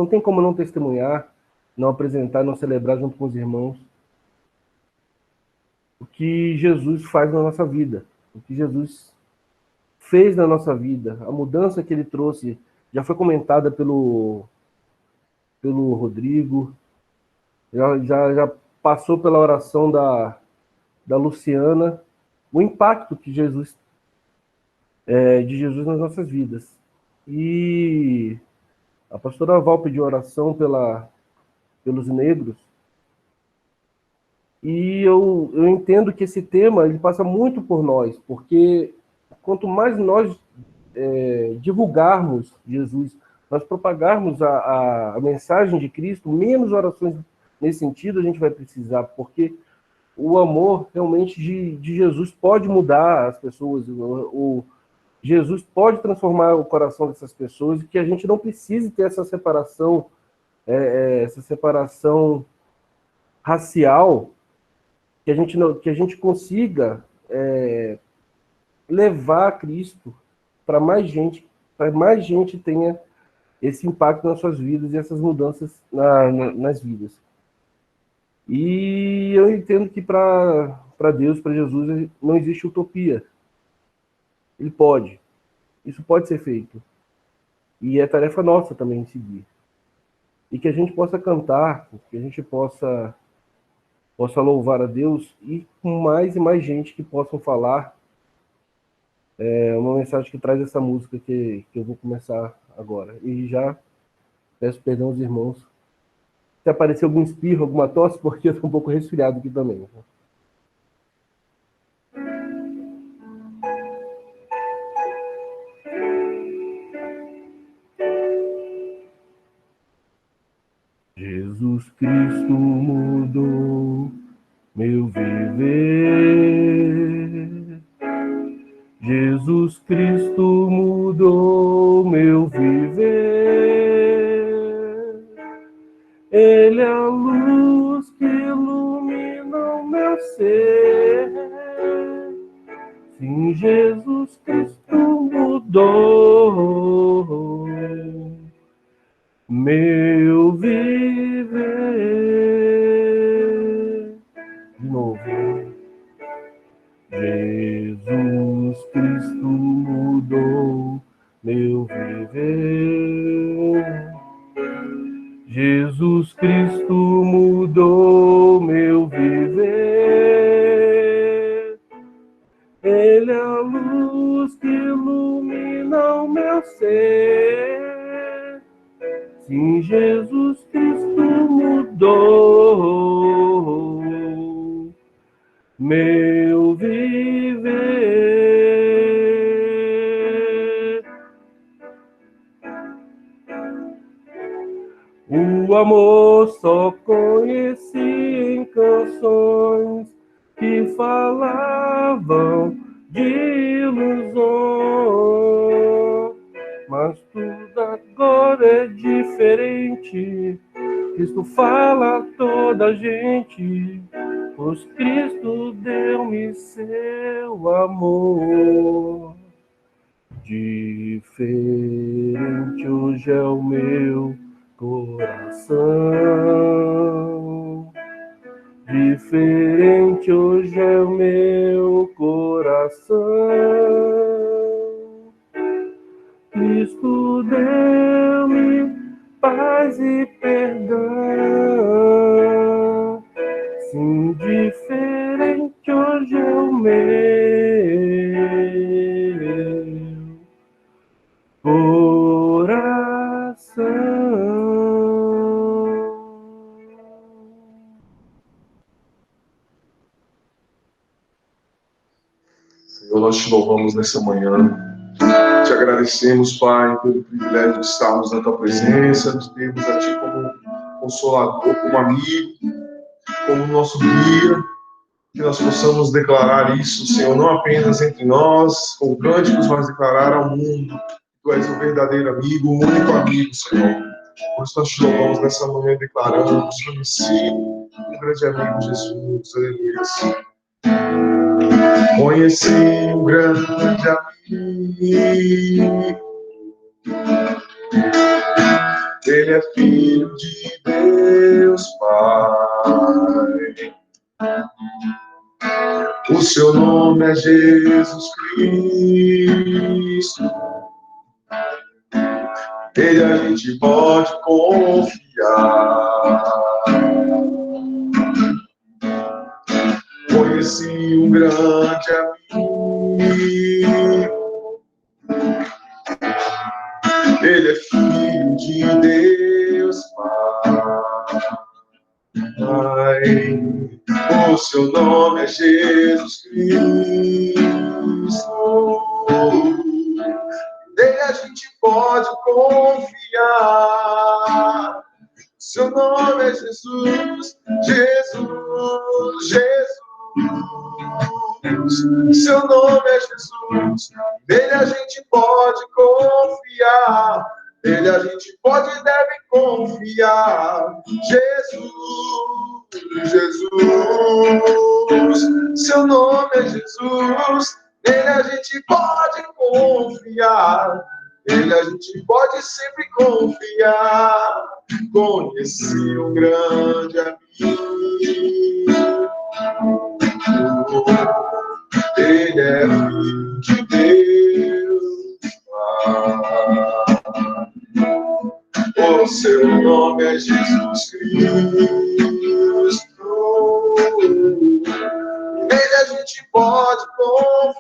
tem como não testemunhar, não apresentar, não celebrar junto com os irmãos o que Jesus faz na nossa vida, o que Jesus fez na nossa vida, a mudança que ele trouxe, já foi comentada pelo Rodrigo, já passou pela oração da Luciana, o impacto que de Jesus nas nossas vidas. E a pastora Val pediu oração pelos negros, e eu entendo que esse tema ele passa muito por nós, porque quanto mais nós divulgarmos Jesus, nós propagarmos a mensagem de Cristo, menos orações nesse sentido a gente vai precisar, porque o amor realmente de Jesus pode mudar as pessoas, Jesus pode transformar o coração dessas pessoas, e que a gente não precise ter essa separação racial, que a gente consiga levar Cristo para mais gente tenha esse impacto nas suas vidas e essas mudanças nas vidas. E eu entendo que para Deus, para Jesus, não existe utopia. Ele pode. Isso pode ser feito. E é tarefa nossa também seguir. E que a gente possa cantar, que a gente possa louvar a Deus, e com mais e mais gente que possam falar uma mensagem que traz essa música que eu vou começar agora. E já peço perdão aos irmãos se aparecer algum espirro, alguma tosse, porque eu estou um pouco resfriado aqui também. Jesus Cristo mudou meu viver. Jesus Cristo mudou meu viver. Ele é a luz que ilumina o meu ser. Sim, Jesus Cristo mudou meu viver. De novo. Jesus Cristo mudou meu viver. Jesus Cristo mudou meu viver. Ele é a luz que ilumina o meu ser. Sim, Jesus Cristo mudou meu viver. O amor só conheci em canções que falavam de ilusão, mas tudo agora é diferente. Cristo fala a toda gente, pois Cristo deu-me seu amor. Diferente hoje é o meu coração. Diferente hoje é o meu coração. Cristo deu-me paz e perdão. Sim, diferente hoje é o meu coração. Senhor, nós te louvamos nessa manhã. Te agradecemos, Pai, pelo privilégio de estarmos na tua presença, de termos a ti como consolador, como amigo, como nosso guia, que nós possamos declarar isso, Senhor, não apenas entre nós, com cânticos, mas declarar ao mundo que tu és o verdadeiro amigo, o único amigo, Senhor. Por isso nós te louvamos nessa manhã e declaramos: conheci um grande amigo, Jesus, aleluia. Conheci um grande amigo, Ele é Filho de Deus Pai. O seu nome é Jesus Cristo. Nele a gente pode confiar. Conheci um grande amigo. Ele é Filho de Deus Pai. O seu nome é Jesus Cristo. Nele a gente pode confiar. Seu nome é Jesus, Jesus, Jesus. Seu nome é Jesus. Nele a gente pode confiar. Nele a gente pode e deve confiar. Jesus, Jesus. Seu nome é Jesus. Nele a gente pode confiar. Nele a gente pode sempre confiar. Conheci um grande amigo. Ele é Filho de Deus Pai. O seu nome é Jesus Cristo. Nele a gente pode confiar.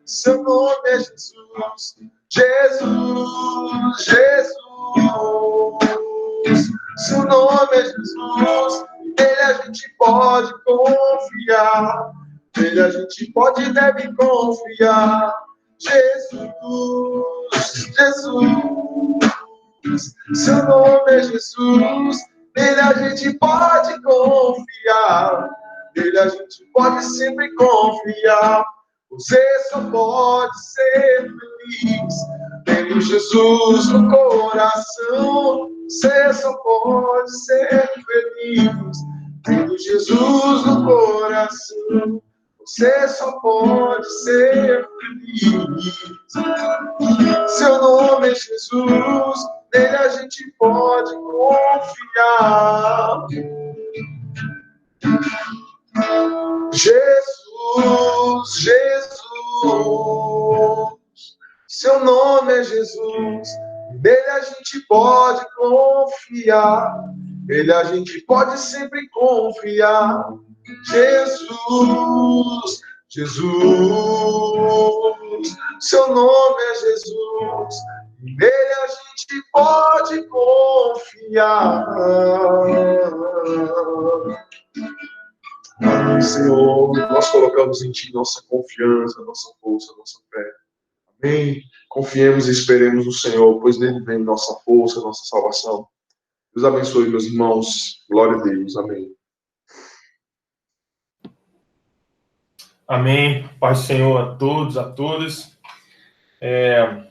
Seu nome é Jesus, Jesus, Jesus. Seu nome é Jesus. Nele a gente pode confiar. Nele a gente pode e deve confiar. Jesus, Jesus. Seu nome é Jesus. Nele a gente pode confiar. Nele a gente pode sempre confiar. Você só pode ser feliz tendo Jesus no coração. Você só pode ser feliz tendo Jesus no coração. Você só pode ser feliz. Seu nome é Jesus. Nele a gente pode confiar. Jesus, Jesus. Seu nome é Jesus. Nele a gente pode confiar. Nele a gente pode sempre confiar. Jesus, Jesus. Seu nome é Jesus. Nele a gente pode confiar. Amém, Senhor. Nós colocamos em Ti nossa confiança, nossa força, nossa fé. Amém. Confiemos e esperemos no Senhor, pois dele vem nossa força, nossa salvação. Deus abençoe, meus irmãos. Glória a Deus. Amém. Amém. Paz do Senhor a todos, a todas. É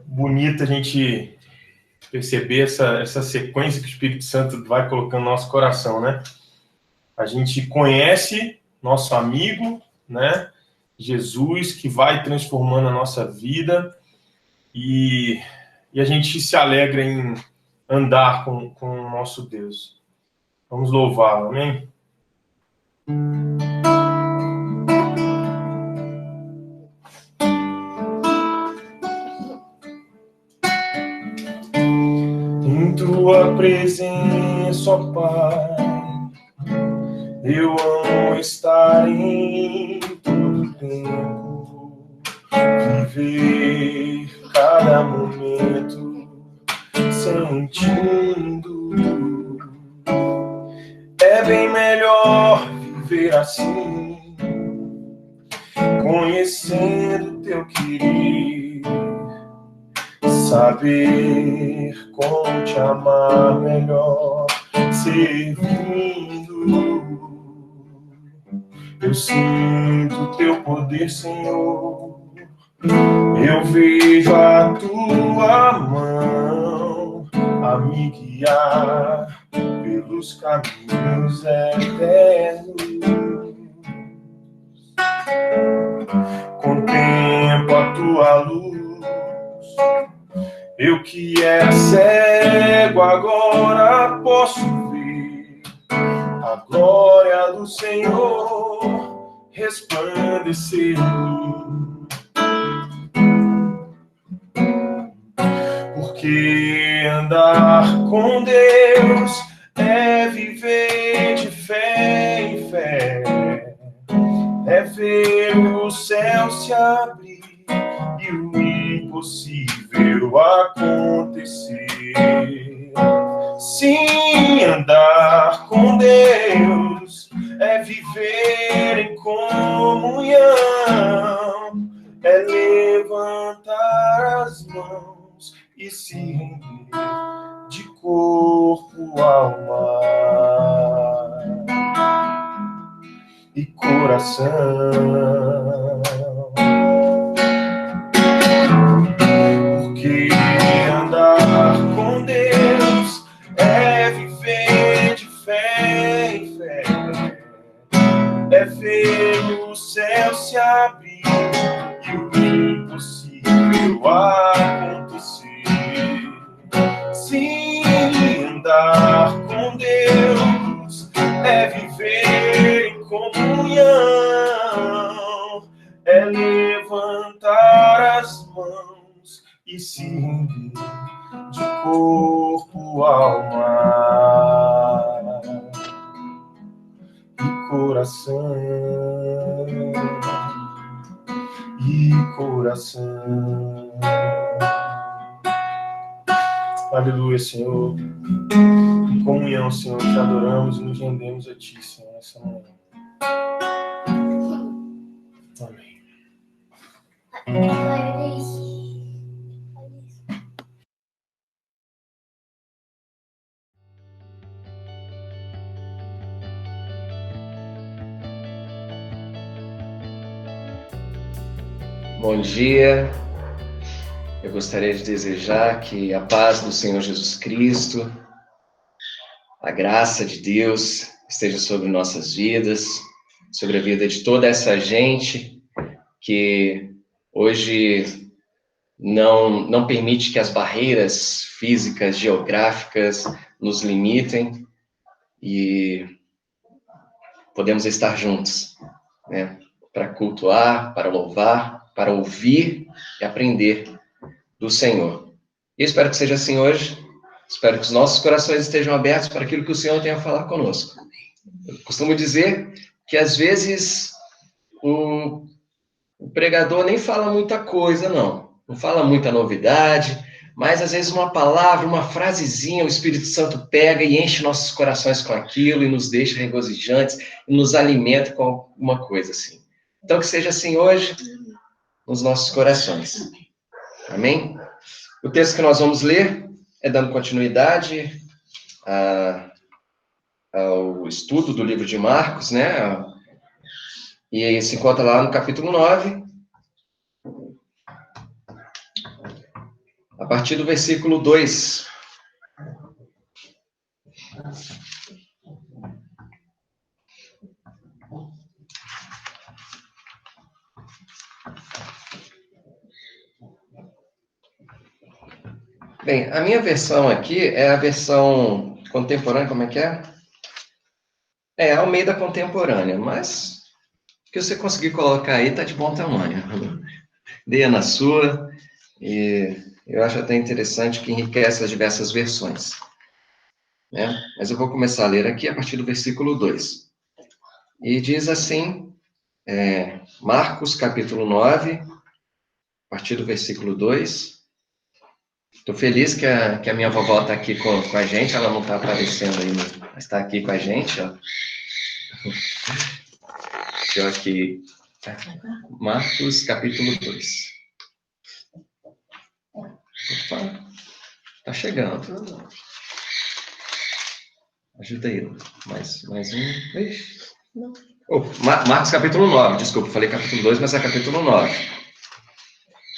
bonito a gente perceber essa sequência que o Espírito Santo vai colocando no nosso coração, né? A gente conhece nosso amigo, né? Jesus, que vai transformando a nossa vida e a gente se alegra em andar com o nosso Deus. Vamos louvá-lo, amém? Em tua presença, ó Pai, eu amo estar em todo tempo, viver cada momento sentindo. É bem melhor viver assim, conhecendo teu querer, saber como te amar melhor, servindo. Eu sinto teu poder, Senhor. Eu vejo a tua mão a me guiar pelos caminhos eternos. Contemplo a tua luz Eu que era cego, agora posso ver a glória do Senhor resplandecer em mim. Porque andar com Deus é viver de fé em fé, é ver o céu se abrir e o impossível acontecer. Sim, andar com Deus é viver em comunhão, é levantar as mãos e se render de corpo, alma e coração. Porque andar com Deus é viver de fé em fé, é ver o céu se abrir e o impossível acontecer. Sim, andar com Deus é viver em comunhão, é levantar as mãos e se render de corpo, alma e coração. Aleluia, Senhor. Em comunhão, Senhor, te adoramos e nos rendemos a Ti, Senhor, nessa manhã. Amém. Bom dia. Eu gostaria de desejar que a paz do Senhor Jesus Cristo, a graça de Deus esteja sobre nossas vidas, sobre a vida de toda essa gente que hoje não permite que as barreiras físicas, geográficas nos limitem e podemos estar juntos, né? Para cultuar, para louvar, para ouvir e aprender do Senhor. E espero que seja assim hoje. Espero que os nossos corações estejam abertos para aquilo que o Senhor tem a falar conosco. Eu costumo dizer que, às vezes, o pregador nem fala muita coisa, não fala muita novidade, mas, às vezes, uma palavra, uma frasezinha, o Espírito Santo pega e enche nossos corações com aquilo e nos deixa regozijantes e nos alimenta com alguma coisa assim. Então, que seja assim hoje nos nossos corações. Amém? O texto que nós vamos ler é dando continuidade ao estudo do livro de Marcos, né? E se encontra lá no capítulo 9, a partir do versículo 2. Bem, a minha versão aqui é a versão contemporânea, como é que é? É, Almeida Contemporânea, mas o que você conseguir colocar aí tá de bom tamanho. Leia na sua, e eu acho até interessante que enriquece as diversas versões, né? Mas eu vou começar a ler aqui a partir do versículo 2. E diz assim, Marcos capítulo 9, a partir do versículo 2. Estou feliz que a minha vovó está aqui com a gente, ela não está aparecendo aí, mas está aqui com a gente, ó. Deixa eu aqui, Marcos capítulo 2. Opa, tá chegando. Ajuda aí, mais um. Marcos capítulo 9, desculpa, falei capítulo 2, mas é capítulo 9.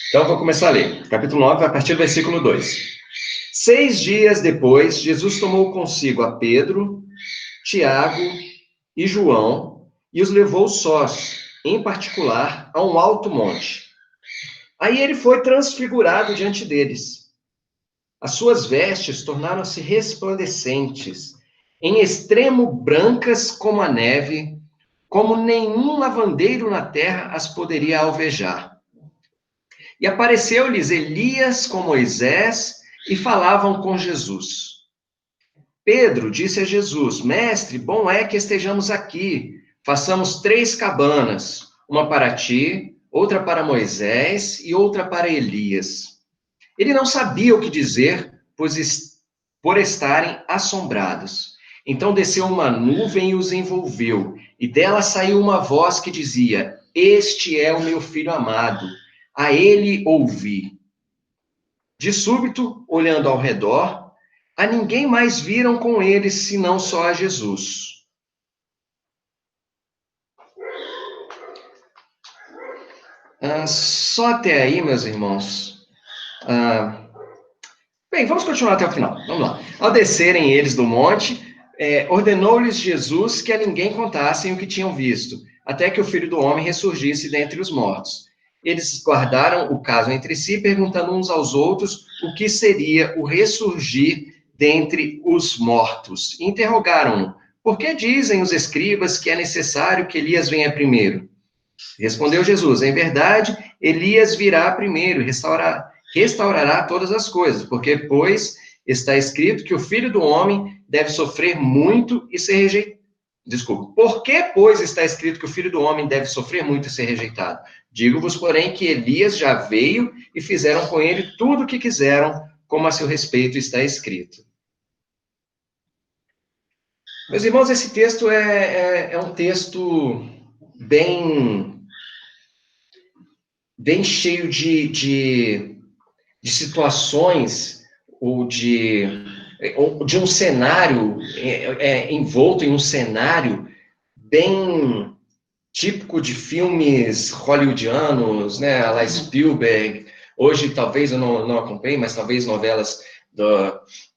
Então, eu vou começar a ler. Capítulo 9, a partir do versículo 2. 6 dias depois, Jesus tomou consigo a Pedro, Tiago e João e os levou sós, em particular, a um alto monte. Aí ele foi transfigurado diante deles. As suas vestes tornaram-se resplandecentes, em extremo brancas como a neve, como nenhum lavandeiro na terra as poderia alvejar. E apareceu-lhes Elias com Moisés e falavam com Jesus. Pedro disse a Jesus: Mestre, bom é que estejamos aqui. Façamos 3 cabanas, uma para ti, outra para Moisés e outra para Elias. Ele não sabia o que dizer, por estarem assombrados. Então desceu uma nuvem e os envolveu, e dela saiu uma voz que dizia: Este é o meu filho amado, a ele ouvi. De súbito, olhando ao redor, a ninguém mais viram com eles, senão só a Jesus. Só até aí, meus irmãos. Bem, vamos continuar até o final. Vamos lá. Ao descerem eles do monte, ordenou-lhes Jesus que a ninguém contassem o que tinham visto, até que o Filho do Homem ressurgisse dentre os mortos. Eles guardaram o caso entre si, perguntando uns aos outros o que seria o ressurgir dentre os mortos. Interrogaram-no: por que dizem os escribas que é necessário que Elias venha primeiro? Respondeu Jesus: em verdade, Elias virá primeiro e restaurará todas as coisas, porque, pois, está escrito que o Filho do Homem deve sofrer muito e ser rejeitado. Por que, pois, está escrito que o Filho do Homem deve sofrer muito e ser rejeitado? Digo-vos, porém, que Elias já veio e fizeram com ele tudo o que quiseram, como a seu respeito está escrito. Meus irmãos, esse texto é um texto bem cheio de situações ou de um cenário, envolto em um cenário bem típico de filmes hollywoodianos, né, a la Spielberg. Hoje, talvez, eu não acompanhei, mas talvez novelas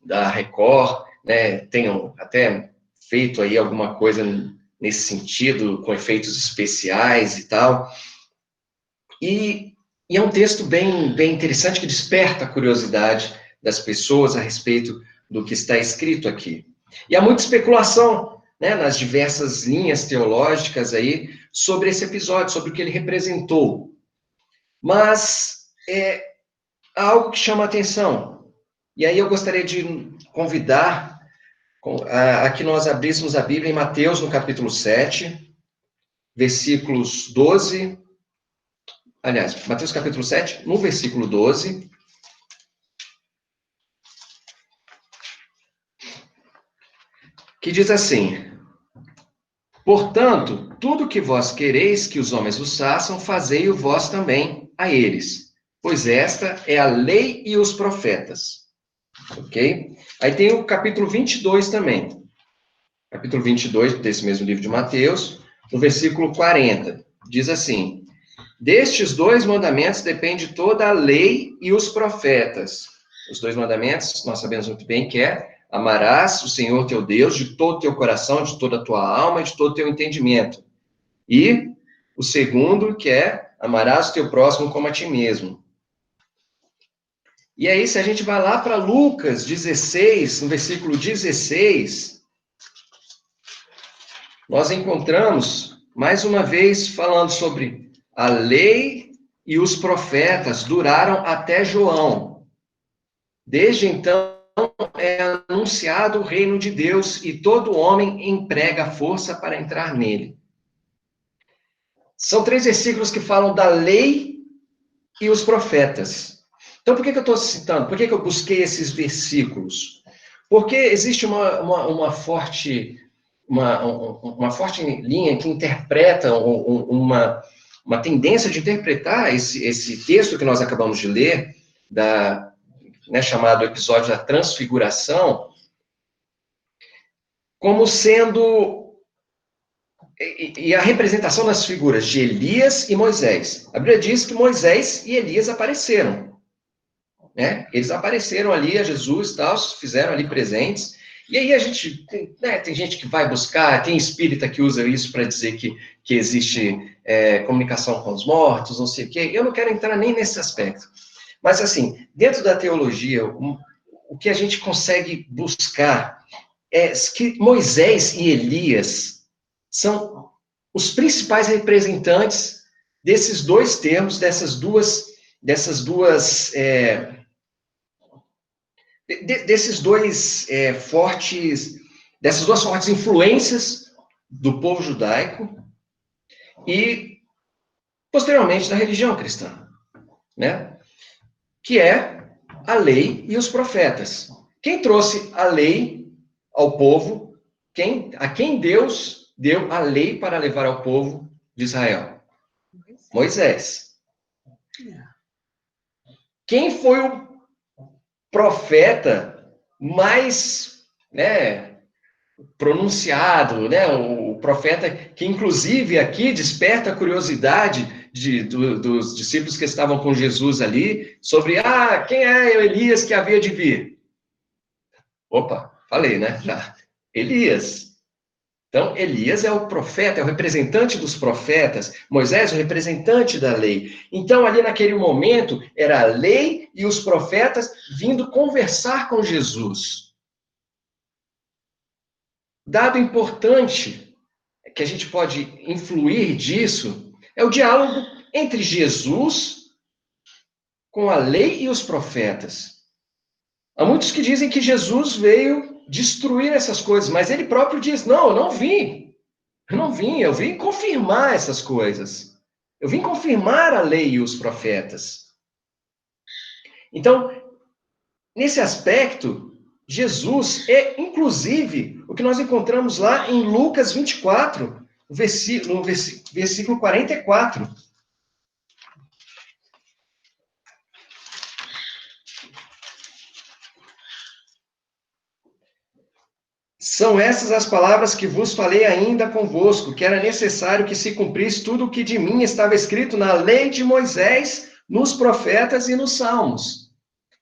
da Record, né, tenham até feito aí alguma coisa nesse sentido, com efeitos especiais e tal. E é um texto bem interessante, que desperta a curiosidade das pessoas a respeito do que está escrito aqui. E há muita especulação, né, nas diversas linhas teológicas aí, sobre esse episódio, sobre o que ele representou. Mas há algo que chama a atenção. E aí eu gostaria de convidar a que nós abríssemos a Bíblia em Mateus, no capítulo 7, versículos 12... Aliás, Mateus capítulo 7, no versículo 12, que diz assim: portanto, tudo que vós quereis que os homens vos façam, fazei-o vós também a eles, pois esta é a lei e os profetas. Ok? Aí tem o capítulo 22 também. Capítulo 22 desse mesmo livro de Mateus, no versículo 40, diz assim: destes 2 mandamentos depende toda a lei e os profetas. Os 2 mandamentos, nós sabemos muito bem que amarás o Senhor teu Deus de todo o teu coração, de toda a tua alma e de todo o teu entendimento. E o segundo, que amarás o teu próximo como a ti mesmo. E aí, se a gente vai lá para Lucas 16, no versículo 16, nós encontramos, mais uma vez, falando sobre a lei e os profetas duraram até João. Desde então, é anunciado o reino de Deus e todo homem emprega força para entrar nele. São 3 versículos que falam da lei e os profetas. Então, por que eu estou citando? Por que eu busquei esses versículos? Porque existe uma forte linha que interpreta uma tendência de interpretar esse texto que nós acabamos de ler, chamado episódio da transfiguração, como sendo e a representação das figuras de Elias e Moisés. A Bíblia diz que Moisés e Elias apareceram, né? Eles apareceram ali a Jesus e tal, fizeram ali presentes. E aí a gente, tem gente que vai buscar, tem espírita que usa isso para dizer que existe comunicação com os mortos, não sei o quê. Eu não quero entrar nem nesse aspecto. Mas, assim, dentro da teologia, o que a gente consegue buscar é que Moisés e Elias são os principais representantes desses dois termos, desses dois fortes influências do povo judaico e, posteriormente, da religião cristã, né? Que é a lei e os profetas. Quem trouxe a lei ao povo? A quem Deus deu a lei para levar ao povo de Israel? Moisés. Quem foi o profeta mais, né, pronunciado, né, o profeta que, inclusive, aqui desperta a curiosidade dos discípulos que estavam com Jesus ali, sobre, quem é Elias que havia de vir? Opa, falei, né? Já. Elias. Então, Elias é o profeta, é o representante dos profetas, Moisés é o representante da lei. Então, ali naquele momento, era a lei e os profetas vindo conversar com Jesus. Dado importante que a gente pode influir disso é o diálogo entre Jesus com a lei e os profetas. Há muitos que dizem que Jesus veio destruir essas coisas, mas ele próprio diz, não, eu não vim. Eu vim confirmar essas coisas. Eu vim confirmar a lei e os profetas. Então, nesse aspecto, Jesus é, inclusive, o que nós encontramos lá em Lucas 24, no versículo 44. São essas as palavras que vos falei ainda convosco, que era necessário que se cumprisse tudo o que de mim estava escrito na lei de Moisés, nos profetas e nos salmos.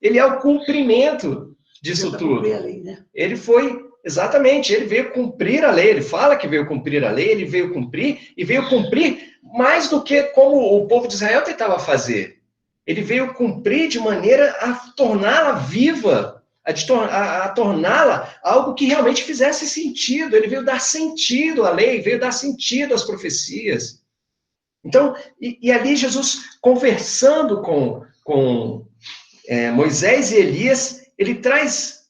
Ele é o cumprimento disso tudo. A lei, né? Ele veio cumprir a lei, ele fala que veio cumprir a lei, ele veio cumprir mais do que como o povo de Israel tentava fazer. Ele veio cumprir de maneira a torná-la viva, a torná-la algo que realmente fizesse sentido. Ele veio dar sentido à lei, veio dar sentido às profecias. Então, e ali Jesus conversando com Moisés e Elias, ele traz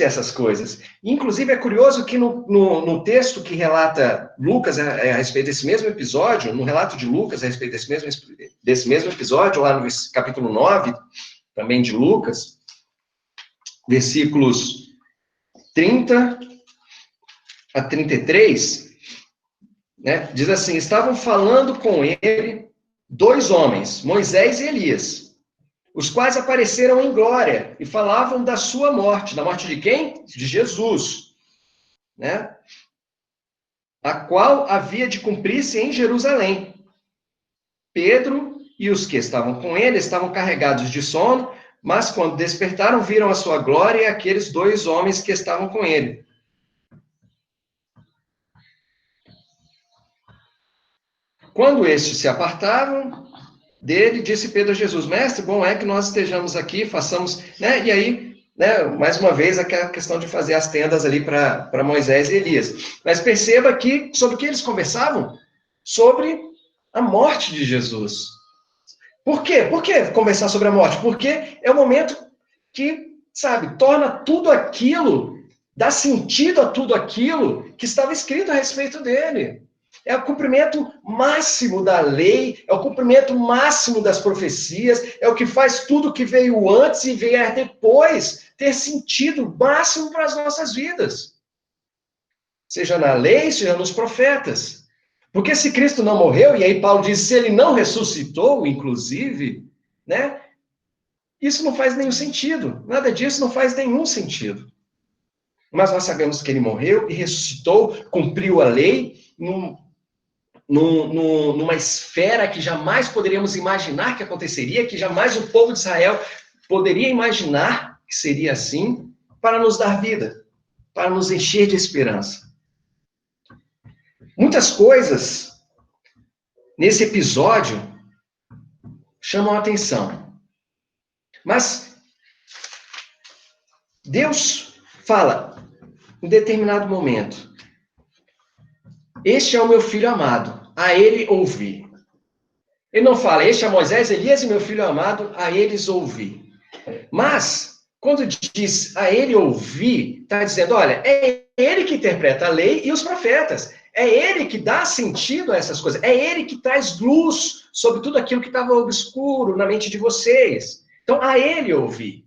essas coisas. Inclusive, é curioso que no texto que relata Lucas a respeito desse mesmo episódio, no relato de Lucas a respeito desse mesmo episódio, lá no capítulo 9, também de Lucas, versículos 30 a 33, né, diz assim, estavam falando com ele dois homens, Moisés e Elias, os quais apareceram em glória e falavam da sua morte. Da morte de quem? De Jesus, né? A qual havia de cumprir-se em Jerusalém. Pedro e os que estavam com ele estavam carregados de sono, mas quando despertaram, viram a sua glória e aqueles dois homens que estavam com ele. Quando estes se apartavam dele, disse Pedro a Jesus, mestre, bom é que nós estejamos aqui, façamos, né? E aí, né, mais uma vez, aquela questão de fazer as tendas ali para Moisés e Elias. Mas perceba que, sobre o que eles conversavam? Sobre a morte de Jesus. Por quê? Por que conversar sobre a morte? Porque é o momento que, sabe, torna tudo aquilo, dá sentido a tudo aquilo que estava escrito a respeito dele. É o cumprimento máximo da lei, é o cumprimento máximo das profecias, é o que faz tudo que veio antes e vier depois ter sentido máximo para as nossas vidas. Seja na lei, seja nos profetas. Porque se Cristo não morreu, e aí Paulo diz, se ele não ressuscitou, inclusive, né? Isso não faz nenhum sentido. Nada disso não faz nenhum sentido. Mas nós sabemos que ele morreu e ressuscitou, cumpriu a lei, numa esfera que jamais poderíamos imaginar que aconteceria, que jamais o povo de Israel poderia imaginar que seria assim, para nos dar vida, para nos encher de esperança. Muitas coisas nesse episódio chamam a atenção. Mas Deus fala, em determinado momento, este é o meu filho amado, a ele ouvi. Ele não fala, este é Moisés, Elias e meu filho amado, a eles ouvi. Mas, quando diz a ele ouvir, está dizendo, olha, é ele que interpreta a lei e os profetas. É ele que dá sentido a essas coisas. É ele que traz luz sobre tudo aquilo que estava obscuro na mente de vocês. Então, a ele ouvir.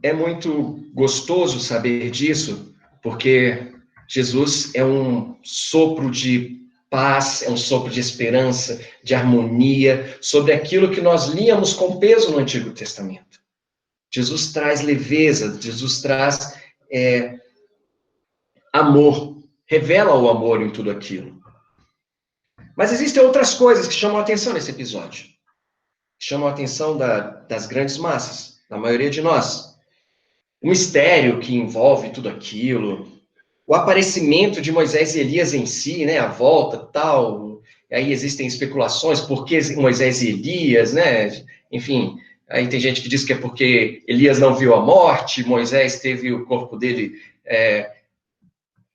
É muito gostoso saber disso, porque Jesus é um sopro de paz, é um sopro de esperança, de harmonia, sobre aquilo que nós líamos com peso no Antigo Testamento. Jesus traz leveza, Jesus traz amor, revela o amor em tudo aquilo. Mas existem outras coisas que chamam a atenção nesse episódio. Chamam a atenção das grandes massas, da maioria de nós. O mistério que envolve tudo aquilo, o aparecimento de Moisés e Elias em si, né, a volta, tal, e aí existem especulações, por que Moisés e Elias, né, enfim, aí tem gente que diz que é porque Elias não viu a morte, Moisés teve o corpo dele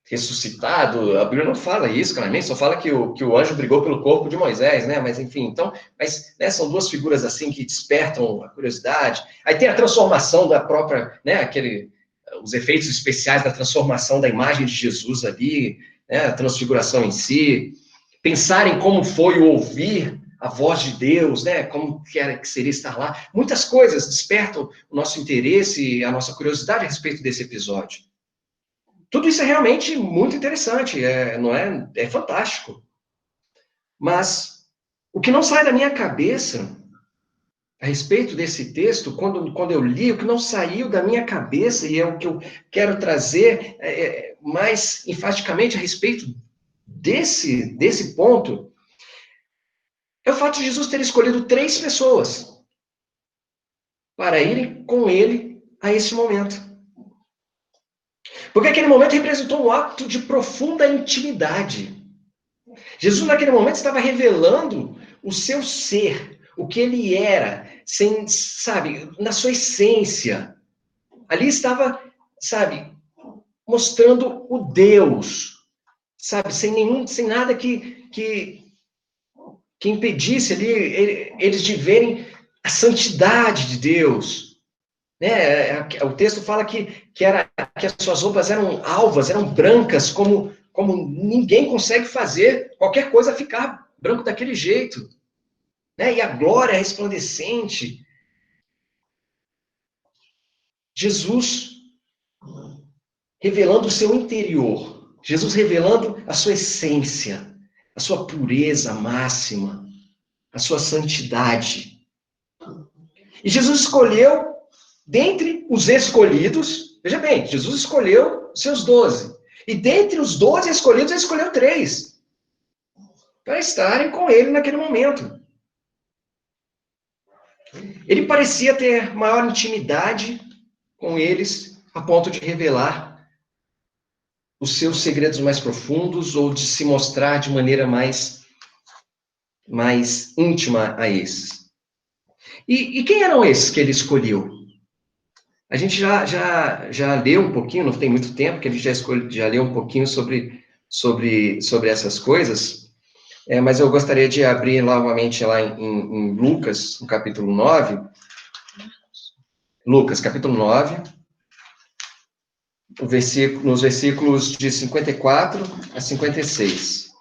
ressuscitado, a Bíblia não fala isso, claramente, só fala que o anjo brigou pelo corpo de Moisés, né, mas enfim, então, né, são duas figuras assim que despertam a curiosidade. Aí tem a transformação da própria, né, os efeitos especiais da transformação da imagem de Jesus ali, né, a transfiguração em si, pensar em como foi o ouvir a voz de Deus, né, como que seria estar lá, muitas coisas despertam o nosso interesse e a nossa curiosidade a respeito desse episódio. Tudo isso é realmente muito interessante, não é? É fantástico. Mas o que não sai da minha cabeça a respeito desse texto, quando eu li, o que não saiu da minha cabeça, e é o que eu quero trazer mais enfaticamente a respeito desse ponto, é o fato de Jesus ter escolhido 3 pessoas para irem com ele a esse momento. Porque aquele momento representou um ato de profunda intimidade. Jesus, naquele momento, estava revelando o seu ser, o que ele era, na sua essência. Ali estava, mostrando o Deus, sem nada que impedisse ali eles de verem a santidade de Deus. Né? O texto fala que as suas roupas eram alvas, eram brancas, como ninguém consegue fazer qualquer coisa ficar branco daquele jeito. Né? E a glória resplandecente. Jesus revelando o seu interior. Jesus revelando a sua essência, a sua pureza máxima, a sua santidade. E Jesus escolheu, dentre os escolhidos, veja bem, Jesus escolheu os seus 12. E dentre os 12 escolhidos, ele escolheu 3. Para estarem com ele naquele momento. Ele parecia ter maior intimidade com eles, a ponto de revelar os seus segredos mais profundos, ou de se mostrar de maneira mais íntima a esses. E quem eram esses que ele escolheu? A gente já leu um pouquinho, não tem muito tempo, que a gente já leu um pouquinho sobre essas coisas, mas eu gostaria de abrir novamente lá em Lucas, no capítulo 9. Lucas, capítulo 9, nos versículos de 54 a 56.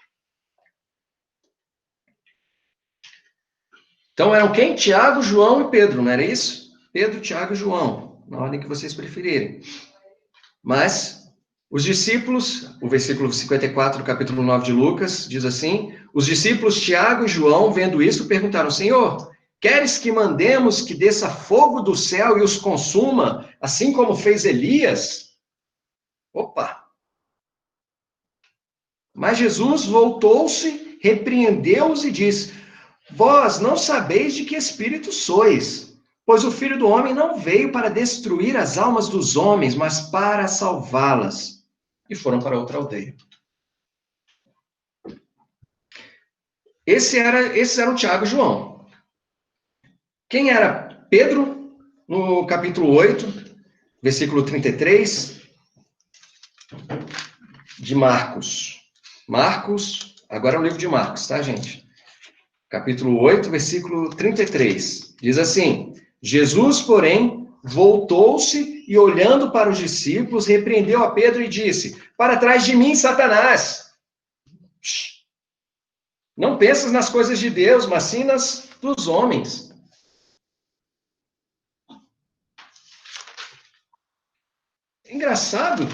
Então, eram quem? Tiago, João e Pedro, não era isso? Pedro, Tiago e João, na ordem que vocês preferirem. Mas os discípulos, o versículo 54 do capítulo 9 de Lucas, diz assim: os discípulos Tiago e João, vendo isso, perguntaram: Senhor, queres que mandemos que desça fogo do céu e os consuma, assim como fez Elias? Opa! Mas Jesus voltou-se, repreendeu-os e disse: vós não sabeis de que espírito sois, pois o Filho do Homem não veio para destruir as almas dos homens, mas para salvá-las. E foram para outra aldeia. Esses eram Tiago e João. Quem era Pedro? no capítulo 8, versículo 33, de Marcos. Marcos, agora é o livro de Marcos, tá, gente? Capítulo 8, versículo 33. Diz assim: Jesus, porém, voltou-se e, olhando para os discípulos, repreendeu a Pedro e disse: para trás de mim, Satanás! Não pensas nas coisas de Deus, mas sim nas dos homens. É engraçado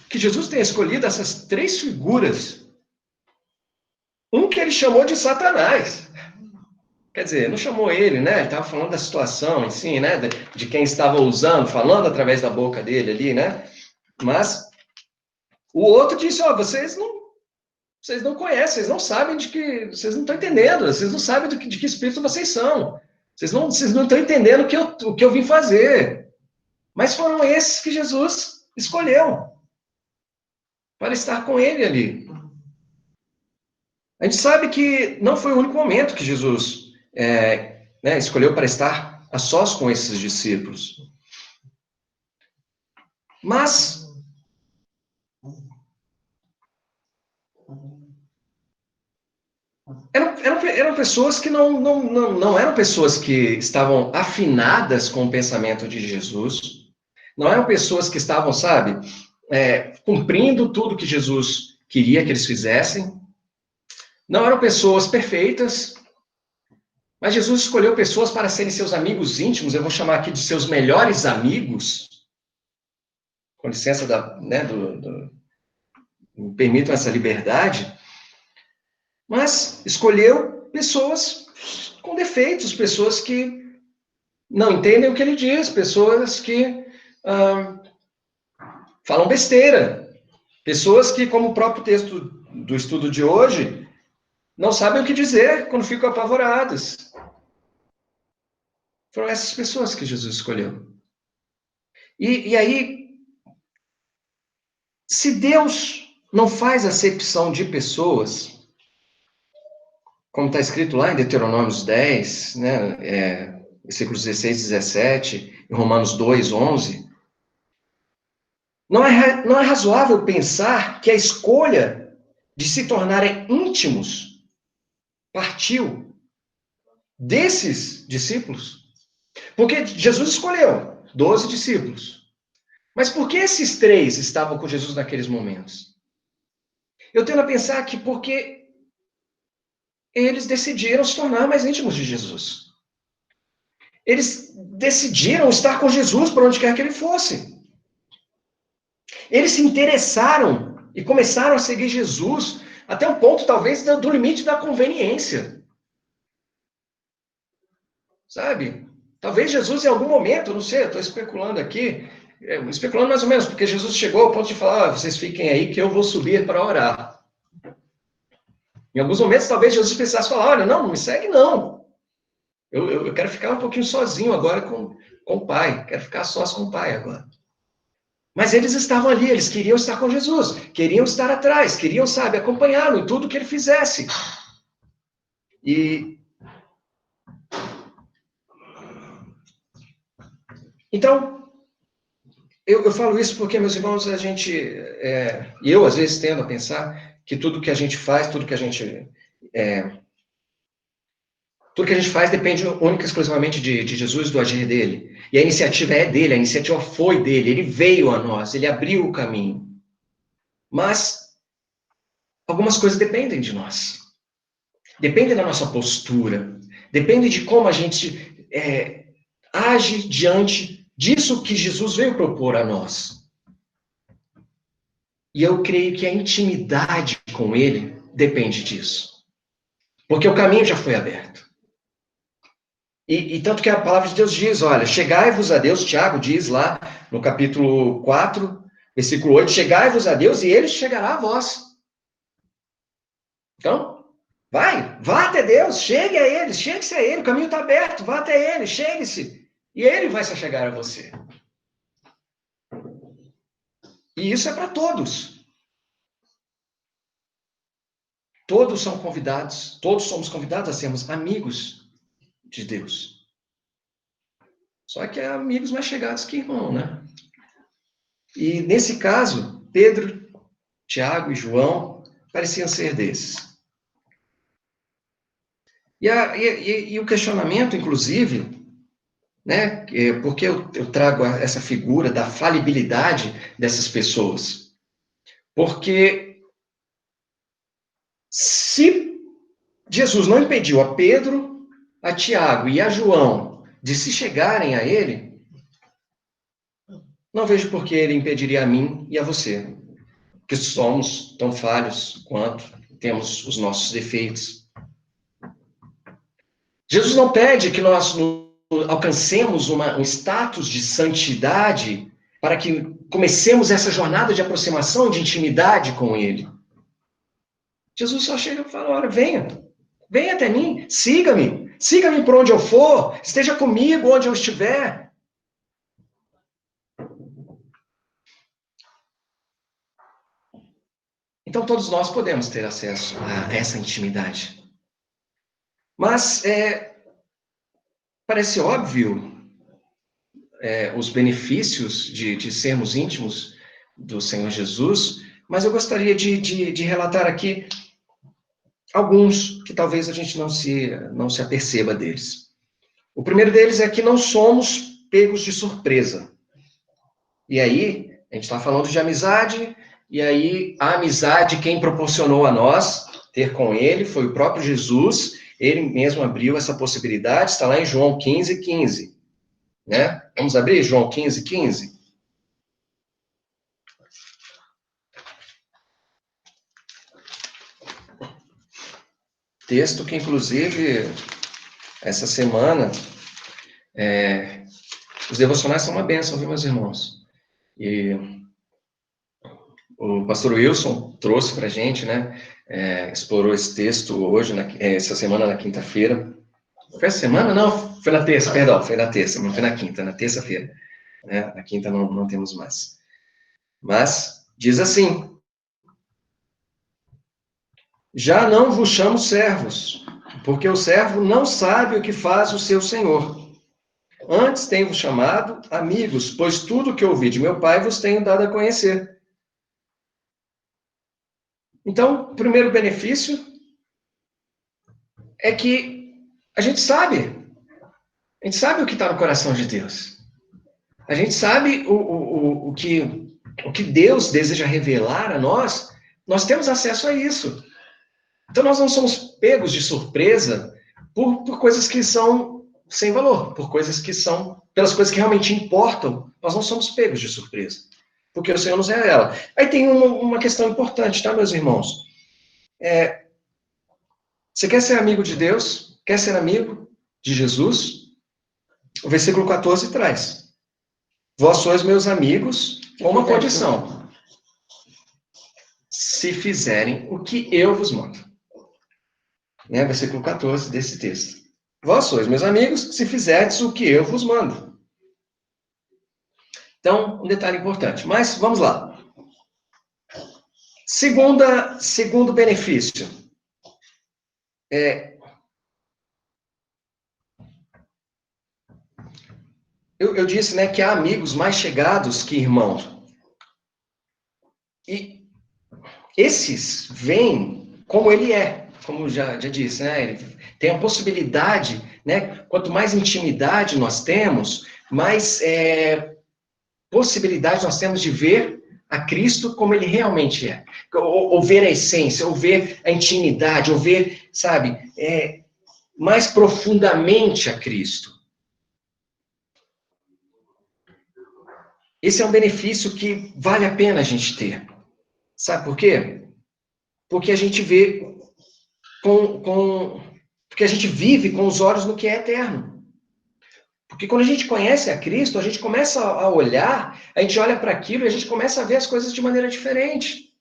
que Jesus tenha escolhido essas três figuras. Um que ele chamou de Satanás. Quer dizer, não chamou ele, né? Ele estava falando da situação em si, né? De quem estava usando, falando através da boca dele ali, né? Mas o outro disse, ó, vocês não conhecem, vocês não sabem de que, vocês não estão entendendo, vocês não sabem de que espírito vocês são. Vocês não estão entendendo o que eu vim fazer. Mas foram esses que Jesus escolheu para estar com ele ali. A gente sabe que não foi o único momento que Jesus escolheu para estar a sós com esses discípulos. Mas eram pessoas que não eram pessoas que estavam afinadas com o pensamento de Jesus, não eram pessoas que estavam, sabe, cumprindo tudo que Jesus queria que eles fizessem, não eram pessoas perfeitas, mas Jesus escolheu pessoas para serem seus amigos íntimos, eu vou chamar aqui de seus melhores amigos, com licença me permitam essa liberdade, mas escolheu pessoas com defeitos, pessoas que não entendem o que ele diz, pessoas que falam besteira, pessoas que, como o próprio texto do estudo de hoje, não sabem o que dizer quando ficam apavoradas. Foram essas pessoas que Jesus escolheu. E aí, se Deus não faz acepção de pessoas, como está escrito lá em Deuteronômio 10, né, versículos 16 e 17, em Romanos 2, 11, não é razoável pensar que a escolha de se tornarem íntimos partiu desses discípulos? Porque Jesus escolheu 12 discípulos. Mas por que esses 3 estavam com Jesus naqueles momentos? Eu tendo a pensar que porque eles decidiram se tornar mais íntimos de Jesus. Eles decidiram estar com Jesus por onde quer que ele fosse. Eles se interessaram e começaram a seguir Jesus até um ponto, talvez, do limite da conveniência. Sabe? Talvez Jesus, em algum momento, não sei, eu estou especulando aqui, especulando mais ou menos, porque Jesus chegou ao ponto de falar, vocês fiquem aí que eu vou subir para orar. Em alguns momentos, talvez Jesus precisasse falar, olha, não me segue não. Eu quero ficar um pouquinho sozinho agora com o Pai, quero ficar sós com o Pai agora. Mas eles estavam ali, eles queriam estar com Jesus, queriam estar atrás, queriam, sabe, acompanhá-lo em tudo que ele fizesse. Então, eu falo isso porque, meus irmãos, a gente, e eu às vezes tendo a pensar que tudo que a gente faz, tudo que a gente faz depende única e exclusivamente de Jesus, do agir dele. E a iniciativa é dele, a iniciativa foi dele, ele veio a nós, ele abriu o caminho. Mas algumas coisas dependem de nós. Dependem da nossa postura, depende de como a gente age diante disso que Jesus veio propor a nós. E eu creio que a intimidade com ele depende disso. Porque o caminho já foi aberto. E tanto que a palavra de Deus diz, olha, chegai-vos a Deus, Tiago diz lá no capítulo 4, versículo 8, chegai-vos a Deus e ele chegará a vós. Então, vá até Deus, chegue a ele, chegue-se a ele, o caminho está aberto, vá até ele, chegue-se. E ele vai se chegar a você. E isso é para todos. Todos são convidados, todos somos convidados a sermos amigos de Deus. Só que é amigos mais chegados que irmão, né? E nesse caso, Pedro, Tiago e João pareciam ser desses. E o questionamento, inclusive, né? Porque eu trago essa figura da falibilidade dessas pessoas. Porque se Jesus não impediu a Pedro, a Tiago e a João de se chegarem a ele, não vejo por que ele impediria a mim e a você, que somos tão falhos quanto temos os nossos defeitos. Jesus não pede que nós alcancemos um status de santidade para que comecemos essa jornada de aproximação, de intimidade com Ele. Jesus só chega e fala, olha, venha até mim, siga-me por onde eu for, esteja comigo onde eu estiver. Então todos nós podemos ter acesso a essa intimidade. Mas parece óbvio os benefícios de sermos íntimos do Senhor Jesus, mas eu gostaria de relatar aqui alguns que talvez a gente não se aperceba deles. O primeiro deles é que não somos pegos de surpresa. E aí, a gente está falando de amizade, e aí a amizade, quem proporcionou a nós ter com ele foi o próprio Jesus. Ele mesmo abriu essa possibilidade, está lá em João 15:15. Né? Vamos abrir João 15:15? Texto que, inclusive, essa semana, os devocionais são uma bênção, viu, meus irmãos? E o pastor Wilson trouxe para a gente, né? Explorou esse texto hoje, essa semana, na quinta-feira. Foi essa semana? Não, foi na terça, perdão, foi na terça, não foi na quinta, na terça-feira. Né? Na quinta não temos mais. Mas, diz assim, já não vos chamo servos, porque o servo não sabe o que faz o seu senhor. Antes tenho-vos chamado amigos, pois tudo que ouvi de meu Pai vos tenho dado a conhecer. Então, o primeiro benefício é que a gente sabe o que está no coração de Deus. A gente sabe o que Deus deseja revelar a nós, nós temos acesso a isso. Então, nós não somos pegos de surpresa por coisas que são sem valor, pelas coisas que realmente importam, nós não somos pegos de surpresa, porque o Senhor nos revela. Aí tem uma questão importante, tá, meus irmãos? Você quer ser amigo de Deus? Quer ser amigo de Jesus? O versículo 14 traz: vós sois meus amigos com uma condição: se fizerem o que eu vos mando. Né? Versículo 14 desse texto. Vós sois meus amigos, se fizerdes o que eu vos mando. Então, um detalhe importante. Mas, vamos lá. Segundo benefício. Eu disse, né, que há amigos mais chegados que irmãos. E esses vêm como ele é, como já disse, né? Ele tem a possibilidade, né? Quanto mais intimidade nós temos, mais possibilidade nós temos de ver a Cristo como ele realmente é. Ou ver a essência, ou ver a intimidade, ou ver, sabe, mais profundamente a Cristo. Esse é um benefício que vale a pena a gente ter. Sabe por quê? Porque a gente vê porque a gente vive com os olhos no que é eterno. Porque quando a gente conhece a Cristo, a gente começa a olhar, a gente olha para aquilo e a gente começa a ver as coisas de maneira diferente,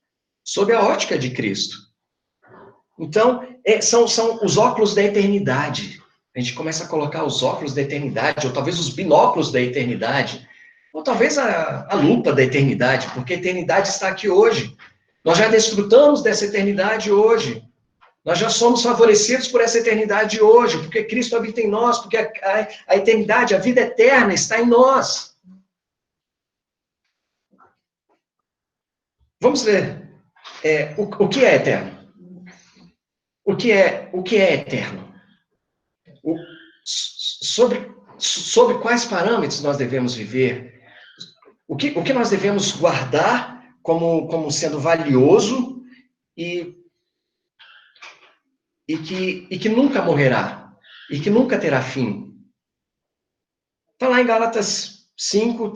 sob a ótica de Cristo. Então, são os óculos da eternidade. A gente começa a colocar os óculos da eternidade, ou talvez os binóculos da eternidade, ou talvez a lupa da eternidade, porque a eternidade está aqui hoje. Nós já desfrutamos dessa eternidade hoje. Nós já somos favorecidos por essa eternidade de hoje, porque Cristo habita em nós, porque a eternidade, a vida eterna está em nós. Vamos ver o que é eterno. O que é eterno? Sobre quais parâmetros nós devemos viver? O que nós devemos guardar como sendo valioso e que nunca morrerá, e que nunca terá fim. Então, lá em Gálatas 5,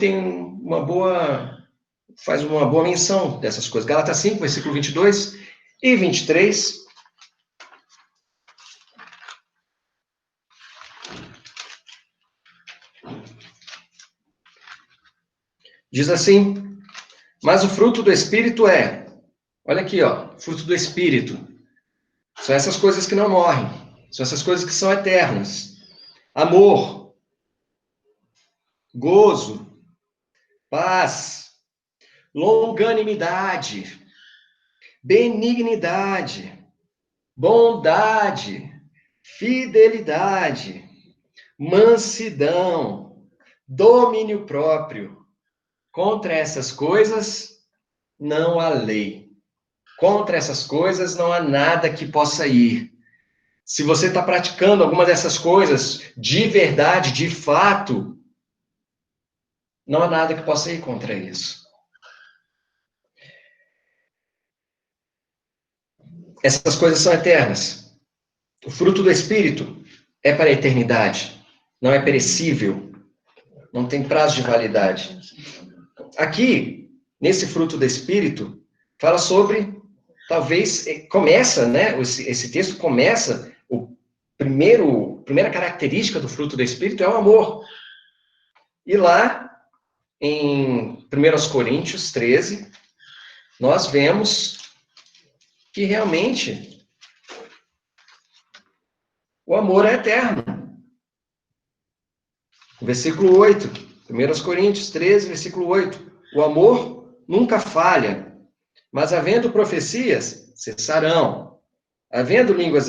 faz uma boa menção dessas coisas. Gálatas 5, versículo 22 e 23. Diz assim: mas o fruto do Espírito olha aqui, fruto do Espírito. São essas coisas que não morrem. São essas coisas que são eternas. Amor, gozo, paz, longanimidade, benignidade, bondade, fidelidade, mansidão, domínio próprio. Contra essas coisas não há lei. Contra essas coisas não há nada que possa ir. Se você está praticando alguma dessas coisas de verdade, de fato, não há nada que possa ir contra isso. Essas coisas são eternas. O fruto do Espírito é para a eternidade. Não é perecível. Não tem prazo de validade. Aqui, nesse fruto do Espírito, fala sobre... Talvez começa, né? Esse texto começa, primeira característica do fruto do Espírito é o amor. E lá, em 1 Coríntios 13, nós vemos que realmente o amor é eterno. Versículo 8, 1 Coríntios 13, versículo 8. O amor nunca falha. Mas havendo profecias, cessarão. Havendo línguas,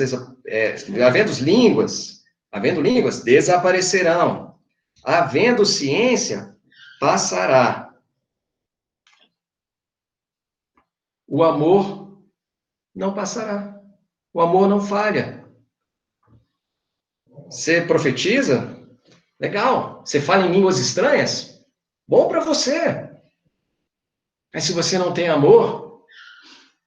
desaparecerão. Havendo ciência, passará. O amor não passará. O amor não falha. Você profetiza? Legal. Você fala em línguas estranhas? Bom para você. Mas se você não tem amor,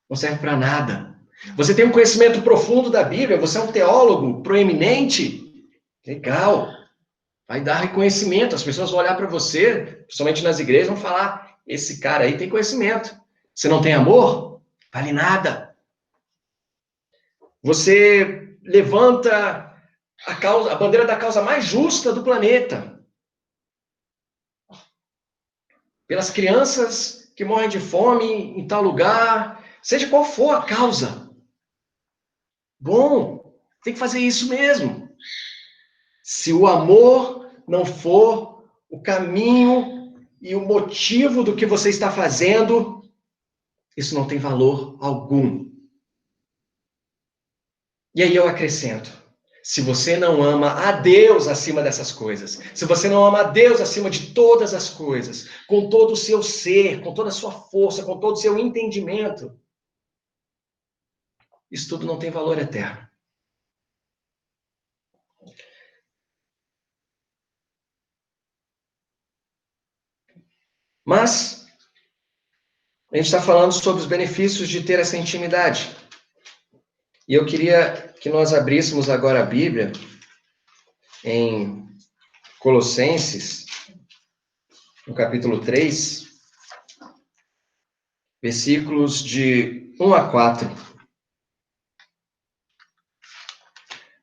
não serve para nada. Você tem um conhecimento profundo da Bíblia, você é um teólogo proeminente, legal. Vai dar reconhecimento, as pessoas vão olhar para você, principalmente nas igrejas, vão falar, esse cara aí tem conhecimento. Você não tem amor? Vale nada. Você levanta a bandeira da causa mais justa do planeta. Pelas crianças que morrem de fome em tal lugar, seja qual for a causa. Bom, tem que fazer isso mesmo. Se o amor não for o caminho e o motivo do que você está fazendo, isso não tem valor algum. E aí eu acrescento, se você não ama a Deus acima dessas coisas, se você não ama a Deus acima de todas as coisas, com todo o seu ser, com toda a sua força, com todo o seu entendimento, isso tudo não tem valor eterno. Mas, a gente está falando sobre os benefícios de ter essa intimidade. E eu queria que nós abríssemos agora a Bíblia em Colossenses, no capítulo 3, versículos de 1 a 4.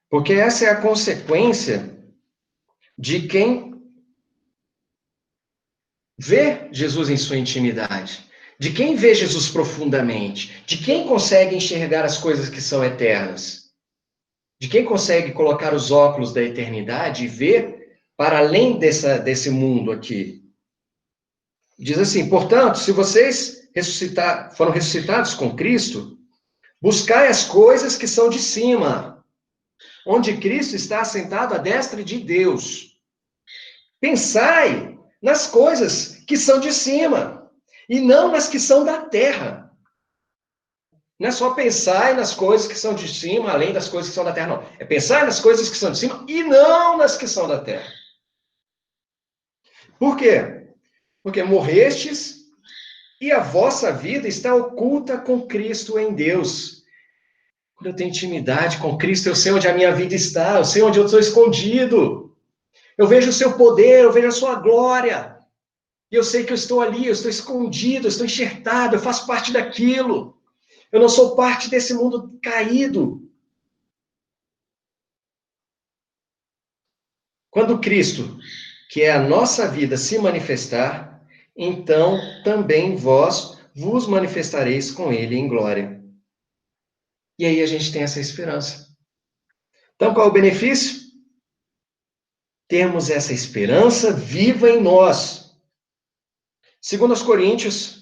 Porque essa é a consequência de quem vê Jesus em sua intimidade, de quem vê Jesus profundamente, de quem consegue enxergar as coisas que são eternas, de quem consegue colocar os óculos da eternidade e ver para além desse mundo aqui. Diz assim, portanto, se vocês foram ressuscitados com Cristo, Buscai as coisas que são de cima, onde Cristo está assentado à destra de Deus. Pensai nas coisas que são de cima, e não nas que são da terra. Não é só pensar nas coisas que são de cima, além das coisas que são da terra, não. É pensar nas coisas que são de cima e não nas que são da terra. Por quê? Porque morrestes e a vossa vida está oculta com Cristo em Deus. Quando eu tenho intimidade com Cristo, eu sei onde a minha vida está, eu sei onde eu estou escondido. Eu vejo o seu poder, eu vejo a sua glória. E eu sei que eu estou ali, eu estou escondido, eu estou enxertado, eu faço parte daquilo. Eu não sou parte desse mundo caído. Quando Cristo, que é a nossa vida, se manifestar, então também vós vos manifestareis com ele em glória. E aí a gente tem essa esperança. Então, qual é o benefício? Temos essa esperança viva em nós. Segundo aos Coríntios,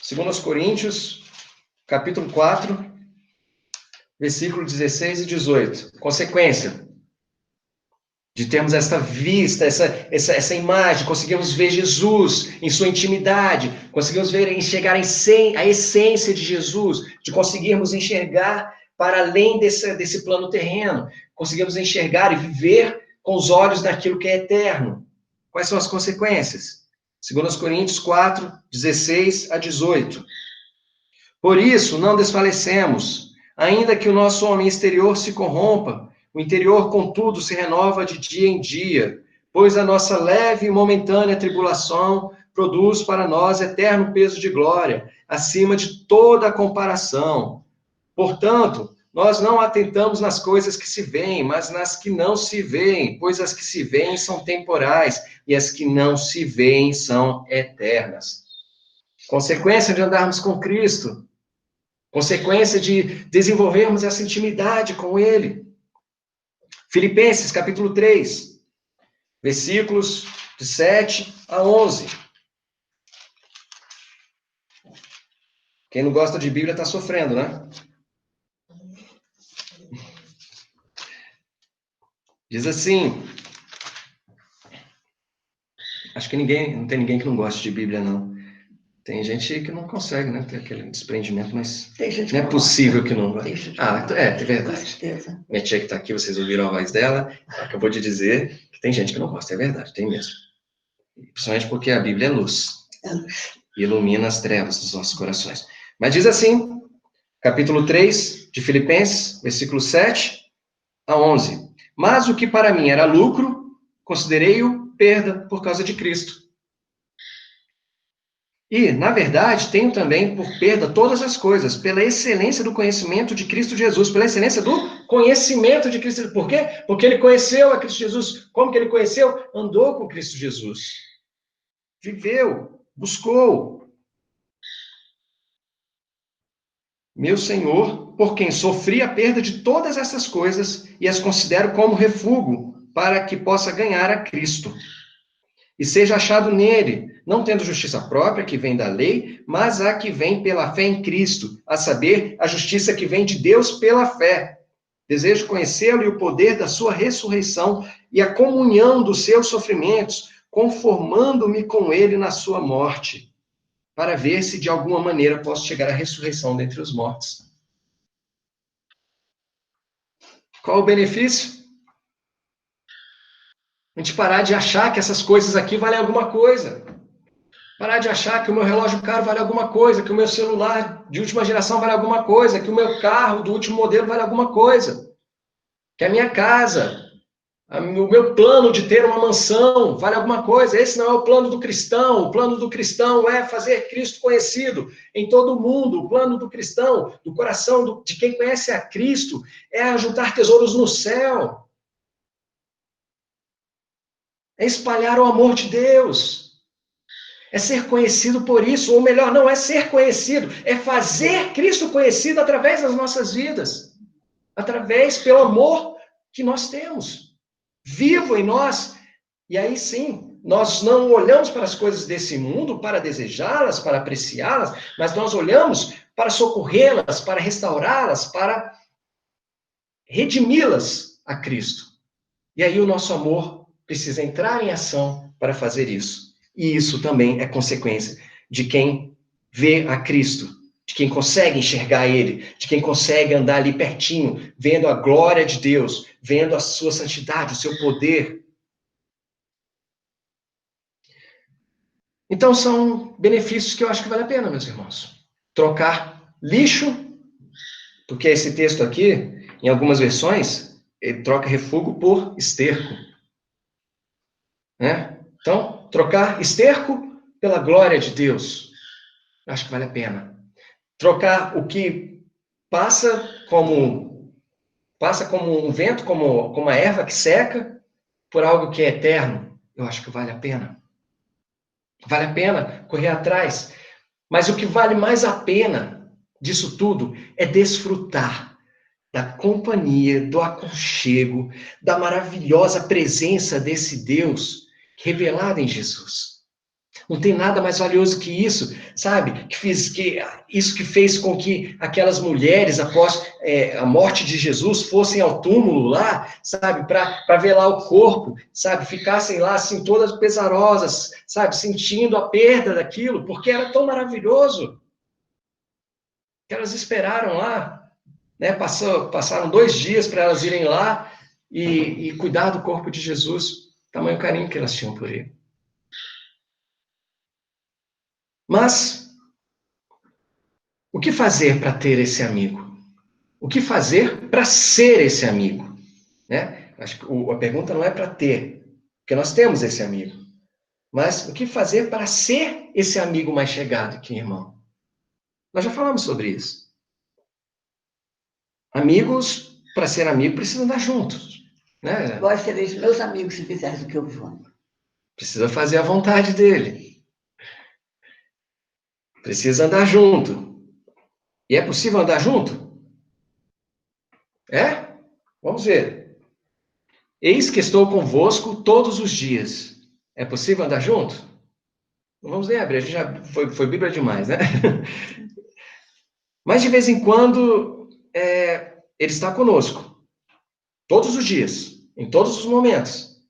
segundo aos Coríntios, capítulo 4, versículo 16 e 18. Consequência de termos essa vista, essa imagem, conseguimos ver Jesus em sua intimidade, conseguimos enxergar a essência de Jesus, de conseguirmos enxergar para além desse plano terreno, conseguimos enxergar e viver com os olhos daquilo que é eterno. Quais são as consequências? Segundo aos Coríntios 4, 16 a 18. Por isso, não desfalecemos, ainda que o nosso homem exterior se corrompa, o interior, contudo, se renova de dia em dia, pois a nossa leve e momentânea tribulação produz para nós eterno peso de glória, acima de toda comparação. Portanto, nós não atentamos nas coisas que se veem, mas nas que não se veem, pois as que se veem são temporais e as que não se veem são eternas. Consequência de andarmos com Cristo, consequência de desenvolvermos essa intimidade com Ele. Filipenses, capítulo 3, versículos de 7 a 11. Quem não gosta de Bíblia está sofrendo, né? Diz assim, acho que não tem ninguém que não goste de Bíblia, não. Tem gente que não consegue, né, ter aquele desprendimento, mas não é possível que não vai. É verdade. Com certeza. Minha tia que está aqui, vocês ouviram a voz dela, ela acabou de dizer que tem gente que não gosta, é verdade, tem mesmo. Principalmente porque a Bíblia é luz. É luz. E ilumina as trevas dos nossos corações. Mas diz assim, capítulo 3 de Filipenses, versículo 7 a 11. Mas o que para mim era lucro, considerei-o perda por causa de Cristo. E, na verdade, tenho também por perda todas as coisas, pela excelência do conhecimento de Cristo Jesus, pela excelência do conhecimento de Cristo Jesus. Por quê? Porque ele conheceu a Cristo Jesus. Como que ele conheceu? Andou com Cristo Jesus. Viveu, buscou. Meu Senhor, por quem sofri a perda de todas essas coisas e as considero como refúgio para que possa ganhar a Cristo. E seja achado nele, não tendo justiça própria, que vem da lei, mas a que vem pela fé em Cristo, a saber, a justiça que vem de Deus pela fé. Desejo conhecê-lo e o poder da sua ressurreição e a comunhão dos seus sofrimentos, conformando-me com ele na sua morte, para ver se de alguma maneira posso chegar à ressurreição dentre os mortos. Qual o benefício? A gente parar de achar que essas coisas aqui valem alguma coisa. Parar de achar que o meu relógio caro vale alguma coisa, que o meu celular de última geração vale alguma coisa, que o meu carro do último modelo vale alguma coisa. Que a minha casa, o meu plano de ter uma mansão vale alguma coisa. Esse não é o plano do cristão. O plano do cristão é fazer Cristo conhecido em todo o mundo. O plano do cristão, do coração de quem conhece a Cristo, é ajuntar tesouros no céu. É espalhar o amor de Deus. É ser conhecido por isso. Ou melhor, não é ser conhecido. É fazer Cristo conhecido através das nossas vidas. Pelo amor que nós temos. Vivo em nós. E aí sim, Nós não olhamos para as coisas desse mundo para desejá-las, para apreciá-las, mas nós olhamos para socorrê-las, para restaurá-las, para redimi-las a Cristo. E aí o nosso amor precisa entrar em ação para fazer isso. E isso também é consequência de quem vê a Cristo, de quem consegue enxergar Ele, de quem consegue andar ali pertinho, vendo a glória de Deus, vendo a sua santidade, o seu poder. Então são benefícios que eu acho que vale a pena, meus irmãos. Trocar lixo, porque esse texto aqui, em algumas versões, ele troca refúgio por esterco. Né? Então, trocar esterco pela glória de Deus. Eu acho que vale a pena. Trocar o que passa como um vento, como uma erva que seca, por algo que é eterno. Eu acho que vale a pena. Vale a pena correr atrás. Mas o que vale mais a pena disso tudo é desfrutar da companhia, do aconchego, da maravilhosa presença desse Deus revelado em Jesus. Não tem nada mais valioso que isso, sabe? Isso que fez com que aquelas mulheres, após a morte de Jesus, fossem ao túmulo lá, sabe? Para ver lá o corpo, sabe? Ficassem lá, assim, todas pesarosas, sabe? Sentindo a perda daquilo, porque era tão maravilhoso. Que elas esperaram lá, né? Passaram 2 dias para elas irem lá e cuidar do corpo de Jesus. Tamanho carinho que elas tinham por ele. Mas, o que fazer para ter esse amigo? O que fazer para ser esse amigo? Né? Acho que a pergunta não é para ter, porque nós temos esse amigo. Mas o que fazer para ser esse amigo mais chegado aqui, irmão? Nós já falamos sobre isso. Amigos, para ser amigo, precisam andar juntos. Né? Vós sereis meus amigos se fizeres o que eu vos mando. Precisa fazer a vontade dele. Precisa andar junto. E é possível andar junto? É? Vamos ver. Eis que estou convosco todos os dias. É possível andar junto? Não vamos nem abrir, a gente já foi Bíblia demais, né? Mas de vez em quando, ele está conosco. Todos os dias. Em todos os momentos.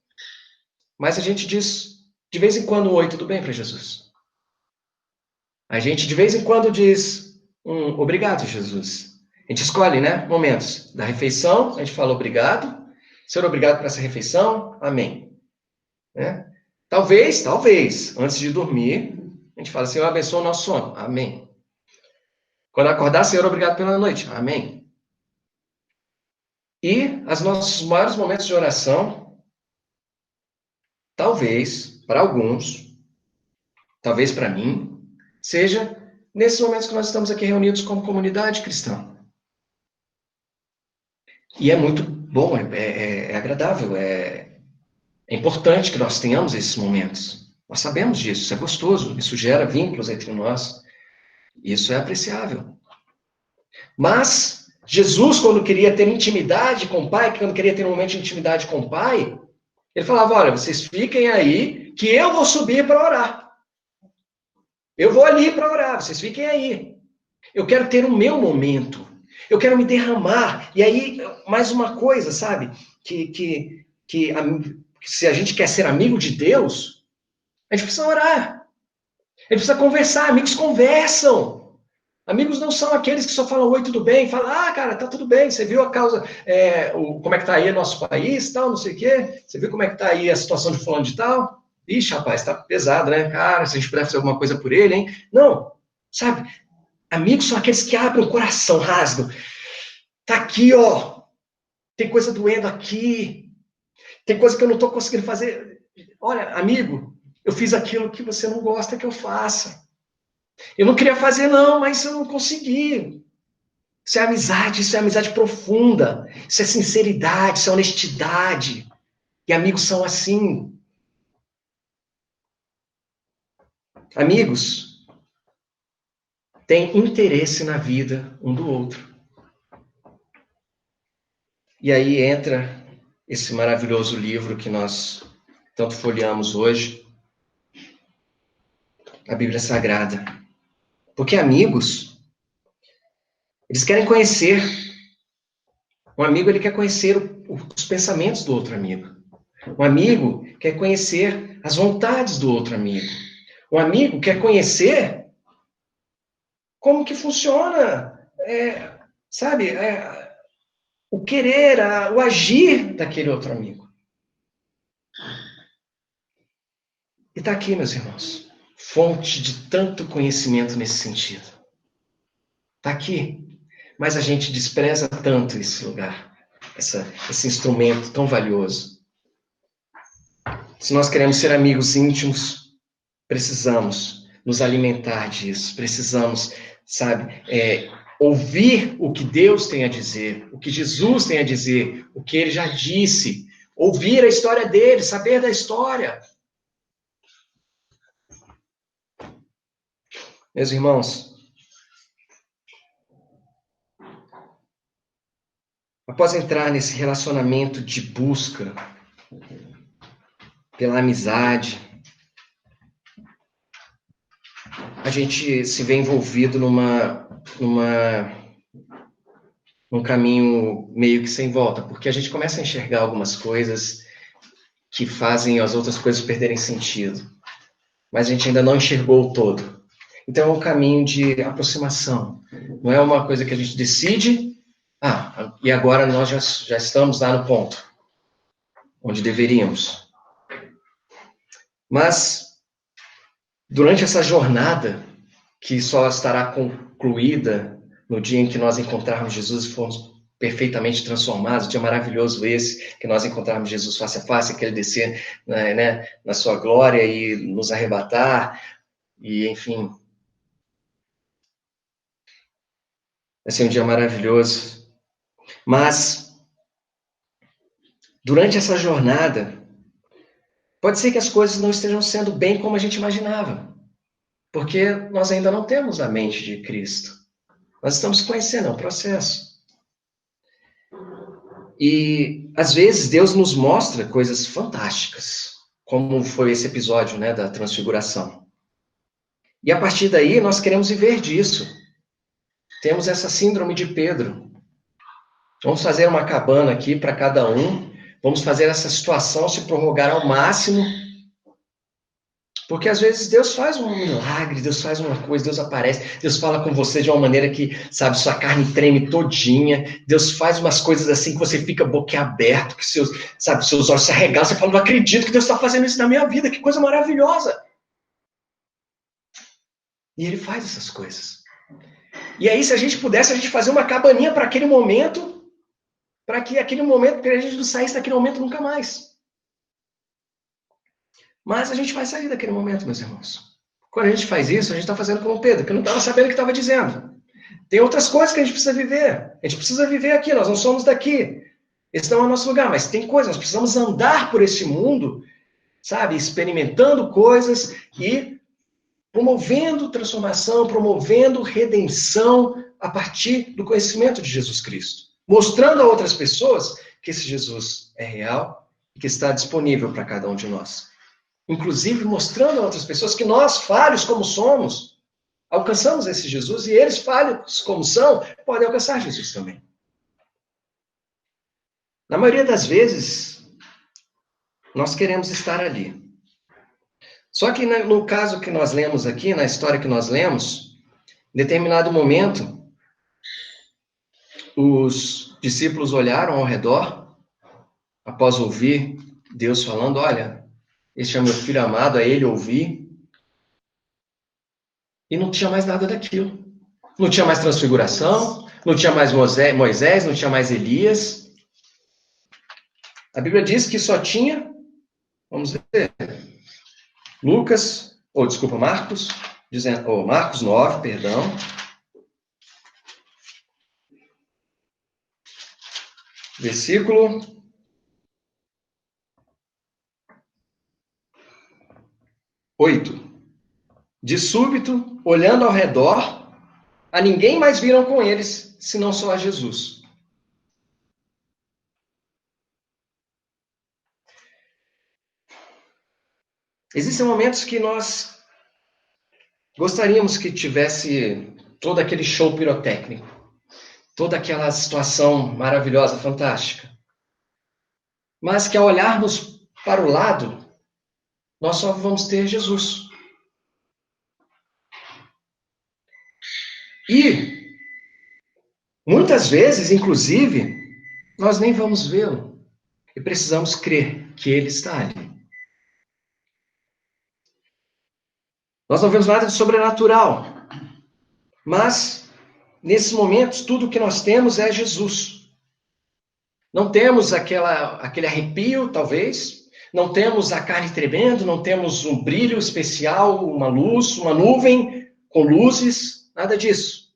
Mas a gente diz, de vez em quando, oi, tudo bem para Jesus? A gente, de vez em quando, diz obrigado, Jesus. A gente escolhe, né? Momentos da refeição, a gente fala obrigado. Senhor, obrigado por essa refeição. Amém. Né? Talvez, antes de dormir, a gente fala, Senhor, abençoa o nosso sono. Amém. Quando acordar, Senhor, obrigado pela noite. Amém. E os nossos maiores momentos de oração, talvez, para alguns, talvez para mim, seja nesses momentos que nós estamos aqui reunidos como comunidade cristã. E é muito bom, é agradável, é importante que nós tenhamos esses momentos. Nós sabemos disso, isso é gostoso, isso gera vínculos entre nós, isso é apreciável. Mas Jesus, quando queria ter intimidade com o Pai, quando queria ter um momento de intimidade com o Pai, ele falava, olha, vocês fiquem aí, que eu vou subir para orar. Eu vou ali para orar, vocês fiquem aí. Eu quero ter o meu momento. Eu quero me derramar. E aí, mais uma coisa, sabe? Que se a gente quer ser amigo de Deus, a gente precisa orar. A gente precisa conversar. Amigos conversam. Amigos não são aqueles que só falam oi, tudo bem. Falam, cara, tá tudo bem. Você viu a causa, como é que tá aí nosso país, tal, não sei o quê. Você viu como é que tá aí a situação de fulano de tal? Ixi, rapaz, tá pesado, né? Cara, se a gente puder fazer alguma coisa por ele, hein? Não, sabe? Amigos são aqueles que abrem o coração, rasgam. Tá aqui, ó. Tem coisa doendo aqui. Tem coisa que eu não tô conseguindo fazer. Olha, amigo, eu fiz aquilo que você não gosta que eu faça. Eu não queria fazer, não, mas eu não consegui. Isso é amizade profunda. Isso é sinceridade, isso é honestidade. E amigos são assim. Amigos têm interesse na vida um do outro. E aí entra esse maravilhoso livro que nós tanto folheamos hoje, a Bíblia Sagrada. Porque amigos, eles querem conhecer. Um amigo, ele quer conhecer os pensamentos do outro amigo. Um amigo quer conhecer as vontades do outro amigo. Um amigo quer conhecer como que funciona, o querer, o agir daquele outro amigo. E está aqui, meus irmãos, fonte de tanto conhecimento nesse sentido. Está aqui. Mas a gente despreza tanto esse lugar, esse instrumento tão valioso. Se nós queremos ser amigos íntimos, precisamos nos alimentar disso. Precisamos, ouvir o que Deus tem a dizer, o que Jesus tem a dizer, o que Ele já disse. Ouvir a história dele, saber da história. Meus irmãos, após entrar nesse relacionamento de busca pela amizade, a gente se vê envolvido num caminho meio que sem volta, porque a gente começa a enxergar algumas coisas que fazem as outras coisas perderem sentido, mas a gente ainda não enxergou o todo. Então é um caminho de aproximação, não é uma coisa que a gente decide, e agora nós já estamos lá no ponto onde deveríamos. Mas, durante essa jornada, que só estará concluída no dia em que nós encontrarmos Jesus e formos perfeitamente transformados, dia maravilhoso esse, que nós encontrarmos Jesus face a face, que Ele descer na sua glória e nos arrebatar, e enfim. Vai ser um dia maravilhoso. Mas, durante essa jornada, pode ser que as coisas não estejam sendo bem como a gente imaginava. Porque nós ainda não temos a mente de Cristo. Nós estamos conhecendo, é um processo. E, às vezes, Deus nos mostra coisas fantásticas, como foi esse episódio, da transfiguração. E, a partir daí, nós queremos viver disso. Temos essa síndrome de Pedro. Vamos fazer uma cabana aqui para cada um. Vamos fazer essa situação se prorrogar ao máximo. Porque às vezes Deus faz um milagre, Deus faz uma coisa, Deus aparece, Deus fala com você de uma maneira que, sua carne treme todinha. Deus faz umas coisas assim que você fica boquiaberto, que seus olhos se arregaçam, você fala, não acredito que Deus está fazendo isso na minha vida, que coisa maravilhosa. E Ele faz essas coisas. E aí, se a gente pudesse, a gente fazer uma cabaninha para aquele momento, para que aquele momento, que a gente não saísse daquele momento nunca mais. Mas a gente vai sair daquele momento, meus irmãos. Quando a gente faz isso, a gente está fazendo como Pedro, que não estava sabendo o que estava dizendo. Tem outras coisas que a gente precisa viver. A gente precisa viver aqui, nós não somos daqui. Esse não é o nosso lugar, mas tem coisas, nós precisamos andar por esse mundo, experimentando coisas e promovendo transformação, promovendo redenção a partir do conhecimento de Jesus Cristo. Mostrando a outras pessoas que esse Jesus é real e que está disponível para cada um de nós. Inclusive mostrando a outras pessoas que nós, falhos como somos, alcançamos esse Jesus e eles, falhos como são, podem alcançar Jesus também. Na maioria das vezes, nós queremos estar ali. Só que no caso que nós lemos aqui, na história que nós lemos, em determinado momento, os discípulos olharam ao redor, após ouvir Deus falando, olha, este é o meu filho amado, a ele ouvir. E não tinha mais nada daquilo. Não tinha mais transfiguração, não tinha mais Moisés, não tinha mais Elias. A Bíblia diz que só tinha, vamos ver, Marcos 9, perdão. Versículo 8. De súbito, olhando ao redor, a ninguém mais viram com eles, senão só a Jesus. Existem momentos que nós gostaríamos que tivesse todo aquele show pirotécnico, toda aquela situação maravilhosa, fantástica. Mas que ao olharmos para o lado, nós só vamos ter Jesus. E, muitas vezes, inclusive, nós nem vamos vê-lo. E precisamos crer que Ele está ali. Nós não vemos nada de sobrenatural. Mas, nesses momentos, tudo o que nós temos é Jesus. Não temos aquele arrepio, talvez. Não temos a carne tremendo, não temos um brilho especial, uma luz, uma nuvem com luzes, nada disso.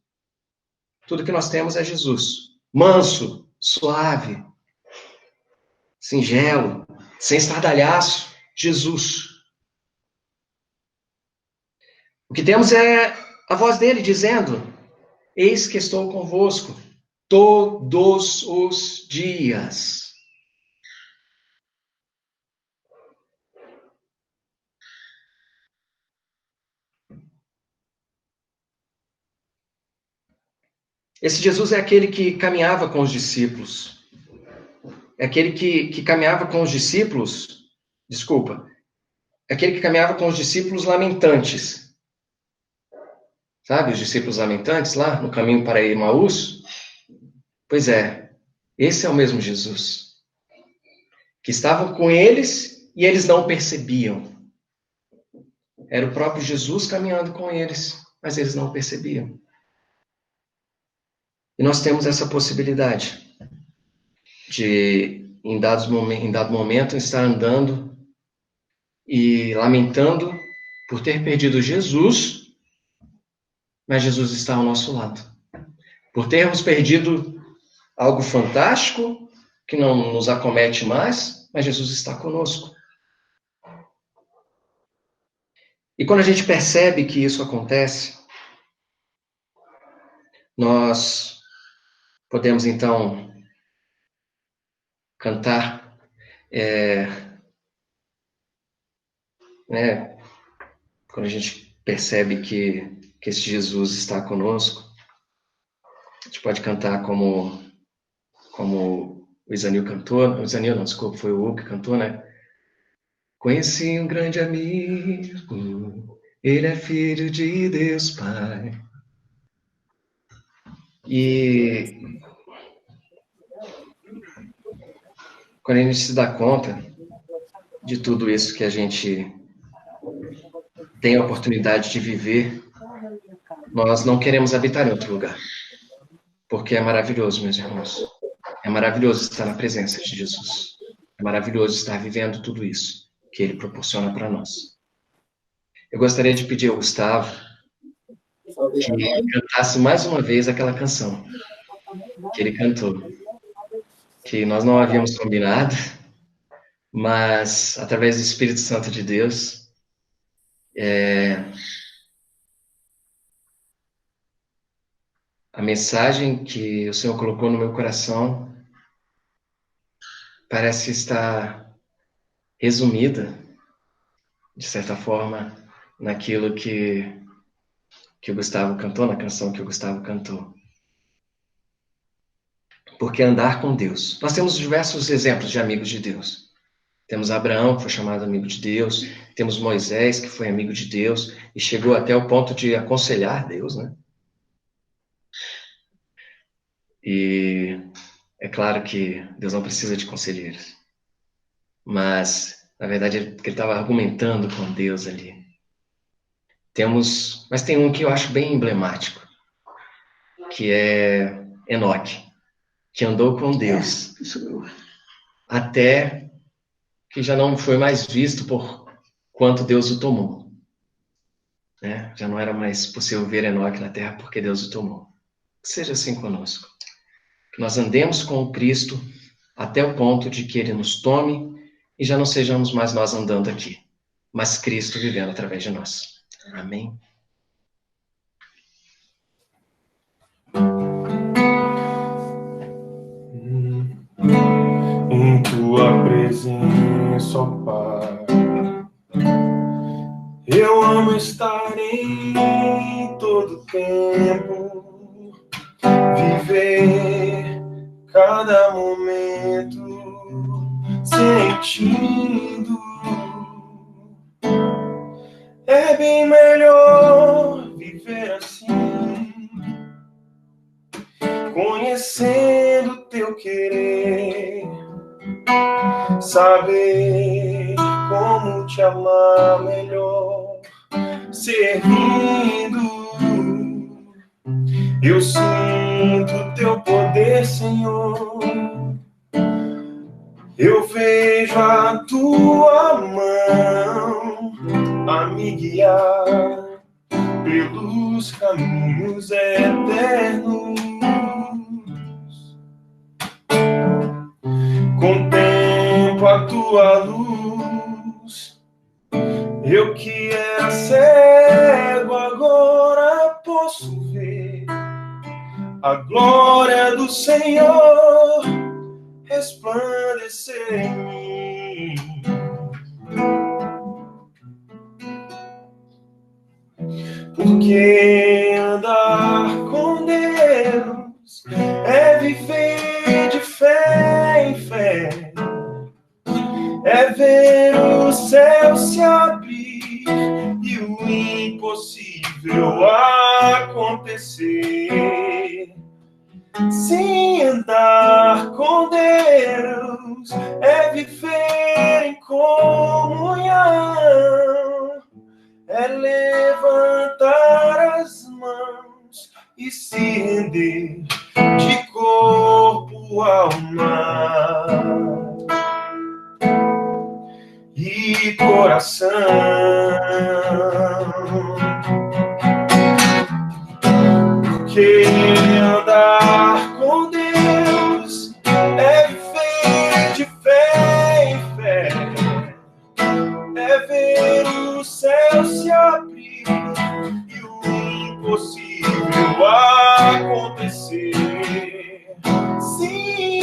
Tudo que nós temos é Jesus. Manso, suave, singelo, sem estardalhaço, Jesus. O que temos é a voz dele dizendo: eis que estou convosco todos os dias. Esse Jesus é aquele que caminhava com os discípulos. É aquele que caminhava com os discípulos, é aquele que caminhava com os discípulos lamentantes. Sabe, os discípulos lamentantes lá no caminho para Emaús? Pois é, esse é o mesmo Jesus. Que estavam com eles e eles não percebiam. Era o próprio Jesus caminhando com eles, mas eles não percebiam. E nós temos essa possibilidade de, em dado momento, estar andando e lamentando por ter perdido Jesus, mas Jesus está ao nosso lado. Por termos perdido algo fantástico, que não nos acomete mais, mas Jesus está conosco. E quando a gente percebe que isso acontece, nós podemos, então, cantar, quando a gente percebe que esse Jesus está conosco, a gente pode cantar como o Isanil cantou, o Isanil não, desculpa, foi o Hugo que cantou, né? Conheci um grande amigo, ele é filho de Deus Pai. E quando a gente se dá conta de tudo isso que a gente tem a oportunidade de viver, nós não queremos habitar em outro lugar. Porque é maravilhoso, meus irmãos. É maravilhoso estar na presença de Jesus. É maravilhoso estar vivendo tudo isso que Ele proporciona para nós. Eu gostaria de pedir ao Gustavo que cantasse mais uma vez aquela canção que ele cantou, que nós não havíamos combinado, mas através do Espírito Santo de Deus, a mensagem que o Senhor colocou no meu coração parece estar resumida, de certa forma, naquilo que o Gustavo cantou, na canção que o Gustavo cantou. Porque andar com Deus. Nós temos diversos exemplos de amigos de Deus. Temos Abraão, que foi chamado amigo de Deus. Temos Moisés, que foi amigo de Deus e chegou até o ponto de aconselhar Deus, né? E é claro que Deus não precisa de conselheiros. Mas, na verdade, ele estava argumentando com Deus ali. Mas tem um que eu acho bem emblemático, que é Enoque, que andou com Deus até que já não foi mais visto por quanto Deus o tomou. Né? Já não era mais possível ver Enoque na terra porque Deus o tomou. Que seja assim conosco. Que nós andemos com o Cristo até o ponto de que Ele nos tome e já não sejamos mais nós andando aqui, mas Cristo vivendo através de nós. Amém. Em tua presença, ó Pai, Eu amo estar em todo tempo, viver cada momento sentindo. É bem melhor viver assim, conhecendo teu querer, saber como te amar melhor, servindo. Eu sinto teu poder, Senhor. Eu vejo a tua mão a me guiar pelos caminhos eternos. Contemplo a tua luz. Eu que era cego agora posso ver a glória do Senhor resplandecer em mim. Porque andar com Deus é viver de fé em fé, é ver o céu se abrir e o impossível acontecer. Sim, andar com Deus é viver em comunhão, é levantar as mãos e se render de corpo, alma e coração. Porque andar com Deus é viver de fé em fé, é ver o céu se abrir e o impossível acontecer. Sim,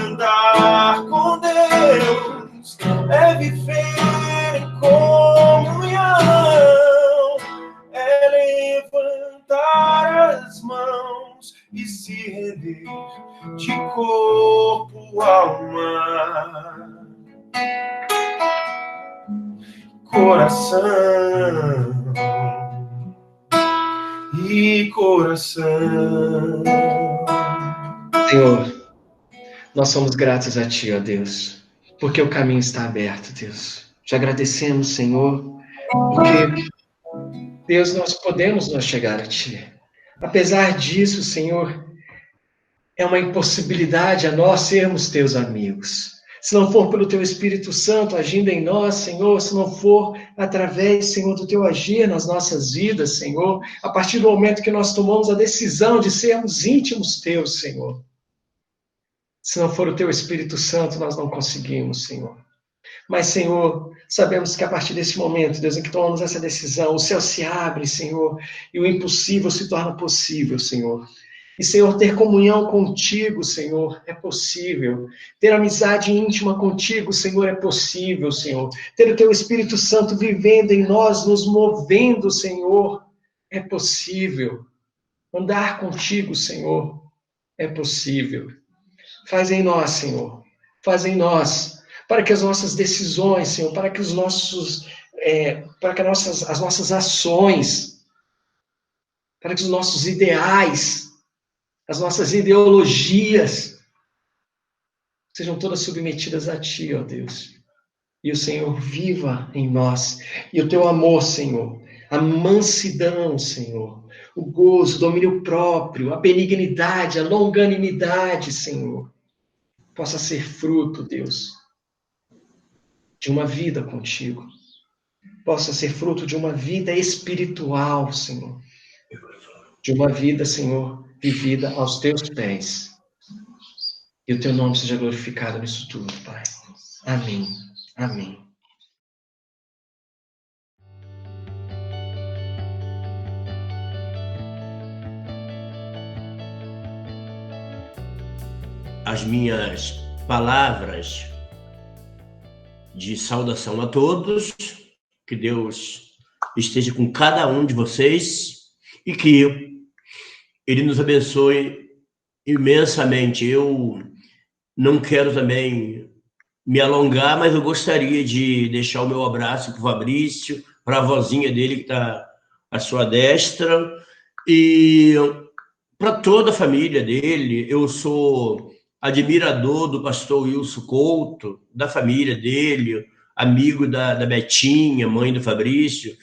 andar com Deus é viver em comunhão, é levantar as mãos e se render de corpo, alma, coração e coração. Senhor, nós somos gratos a Ti, ó Deus, porque o caminho está aberto, Deus. Te agradecemos, Senhor, porque, Deus, nós podemos chegar a Ti. Apesar disso, Senhor, é uma impossibilidade a nós sermos Teus amigos. Se não for pelo Teu Espírito Santo agindo em nós, Senhor, se não for através, Senhor, do Teu agir nas nossas vidas, Senhor, a partir do momento que nós tomamos a decisão de sermos íntimos Teus, Senhor. Se não for o Teu Espírito Santo, nós não conseguimos, Senhor. Mas, Senhor, sabemos que a partir desse momento, Deus, em que tomamos essa decisão, o céu se abre, Senhor, e o impossível se torna possível, Senhor. E, Senhor, ter comunhão contigo, Senhor, é possível. Ter amizade íntima contigo, Senhor, é possível, Senhor. Ter o Teu Espírito Santo vivendo em nós, nos movendo, Senhor, é possível. Andar contigo, Senhor, é possível. Faz em nós, Senhor. Faz em nós, para que as nossas decisões, Senhor, para que as nossas ações, para que os nossos ideais, as nossas ideologias sejam todas submetidas a Ti, ó Deus. E o Senhor viva em nós. E o Teu amor, Senhor, a mansidão, Senhor, o gozo, o domínio próprio, a benignidade, a longanimidade, Senhor, possa ser fruto, Deus, de uma vida contigo. Possa ser fruto de uma vida espiritual, Senhor. De uma vida, Senhor, vivida aos Teus pés. E o Teu nome seja glorificado nisso tudo, Pai. Amém. Amém. As minhas palavras de saudação a todos, que Deus esteja com cada um de vocês e que Ele nos abençoe imensamente. Eu não quero também me alongar, mas eu gostaria de deixar o meu abraço para o Fabrício, para a vozinha dele que está à sua destra, e para toda a família dele. Eu sou admirador do pastor Wilson Couto, da família dele, amigo da Betinha, mãe do Fabrício,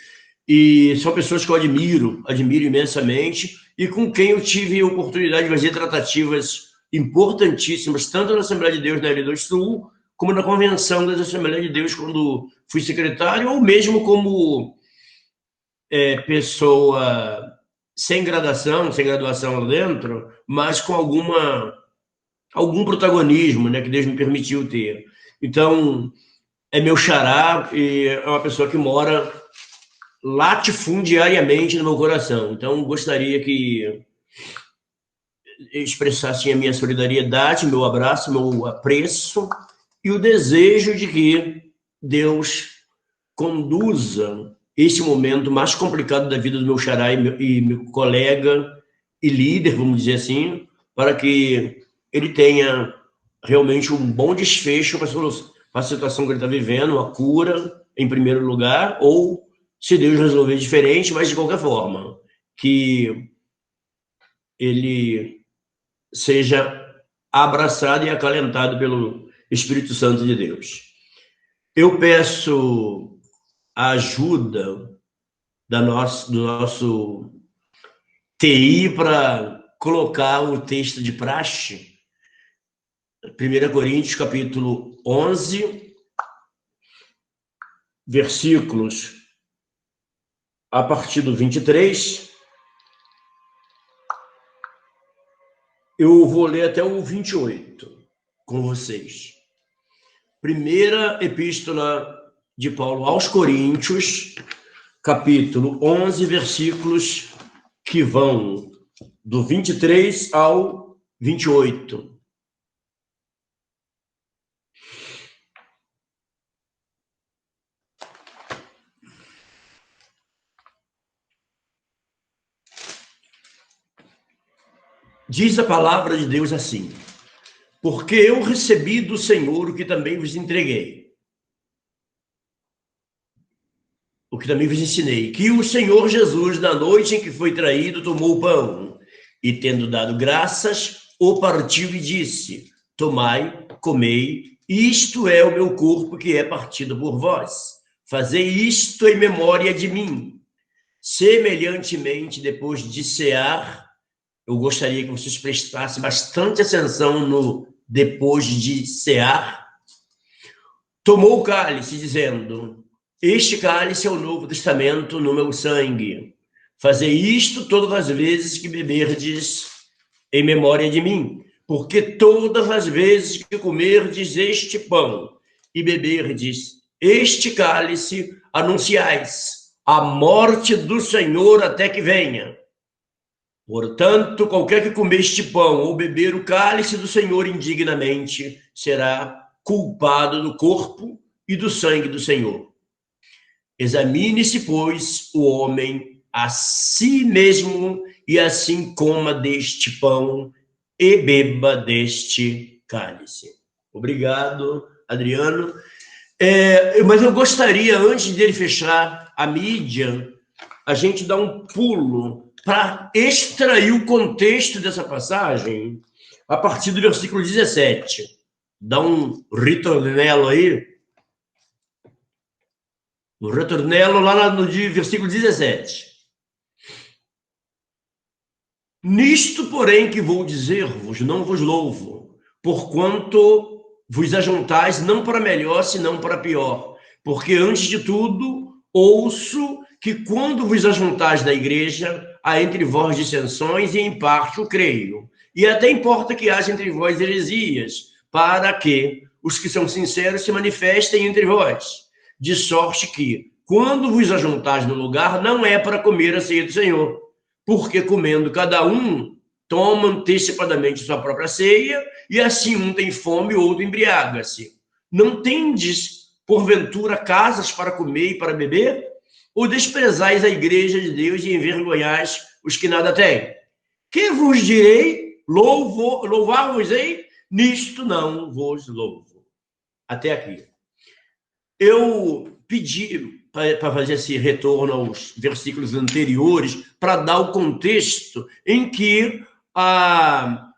e são pessoas que eu admiro imensamente, e com quem eu tive a oportunidade de fazer tratativas importantíssimas, tanto na Assembleia de Deus na Ilha do Sul, como na Convenção das Assembleias de Deus, quando fui secretário, ou mesmo como pessoa sem graduação lá dentro, mas com algum protagonismo, né, que Deus me permitiu ter. Então, é meu xará e é uma pessoa que mora latifundiariamente no meu coração. Então, gostaria que expressassem a minha solidariedade, meu abraço, meu apreço e o desejo de que Deus conduza esse momento mais complicado da vida do meu xará e meu colega e líder, vamos dizer assim, para que ele tenha realmente um bom desfecho para a situação que ele está vivendo, a cura, em primeiro lugar, ou, se Deus resolver diferente, mas de qualquer forma, que ele seja abraçado e acalentado pelo Espírito Santo de Deus. Eu peço a ajuda do nosso TI para colocar o texto de praxe, 1 Coríntios, capítulo 11, versículos a partir do 23. Eu vou ler até o 28 com vocês. Primeira epístola de Paulo aos Coríntios, capítulo 11, versículos que vão do 23 ao 28. Diz a palavra de Deus assim: porque eu recebi do Senhor o que também vos entreguei, o que também vos ensinei, que o Senhor Jesus, na noite em que foi traído, tomou o pão e, tendo dado graças, o partiu e disse: tomai, comei, isto é o meu corpo que é partido por vós. Fazei isto em memória de mim. Semelhantemente, depois de cear, eu gostaria que vocês prestassem bastante atenção no depois de cear, tomou o cálice, dizendo: este cálice é o Novo Testamento no meu sangue. Fazei isto todas as vezes que beberdes em memória de mim, porque todas as vezes que comerdes este pão e beberdes este cálice, anunciais a morte do Senhor até que venha. Portanto, qualquer que comer este pão ou beber o cálice do Senhor indignamente será culpado do corpo e do sangue do Senhor. Examine-se, pois, o homem a si mesmo, e assim coma deste pão e beba deste cálice. Obrigado, Adriano. Mas eu gostaria, antes dele fechar a mídia, a gente dar um pulo para extrair o contexto dessa passagem a partir do versículo 17. Dá um ritornello aí. Um ritornello lá no versículo 17. Nisto, porém, que vou dizer-vos, não vos louvo, porquanto vos ajuntais não para melhor, senão para pior. Porque, antes de tudo, ouço que quando vos ajuntais da igreja, há entre vós dissensões, e em parte o creio. E até importa que haja entre vós heresias, para que os que são sinceros se manifestem entre vós. De sorte que, quando vos ajuntais no lugar, não é para comer a ceia do Senhor, porque comendo cada um, toma antecipadamente sua própria ceia, e assim um tem fome e outro embriaga-se. Não tendes, porventura, casas para comer e para beber? ou desprezais a igreja de Deus e envergonhais os que nada têm? Que vos direi? Louvar-vos-ei? Nisto não vos louvo. Até aqui. Eu pedi para fazer esse retorno aos versículos anteriores para dar o contexto em que a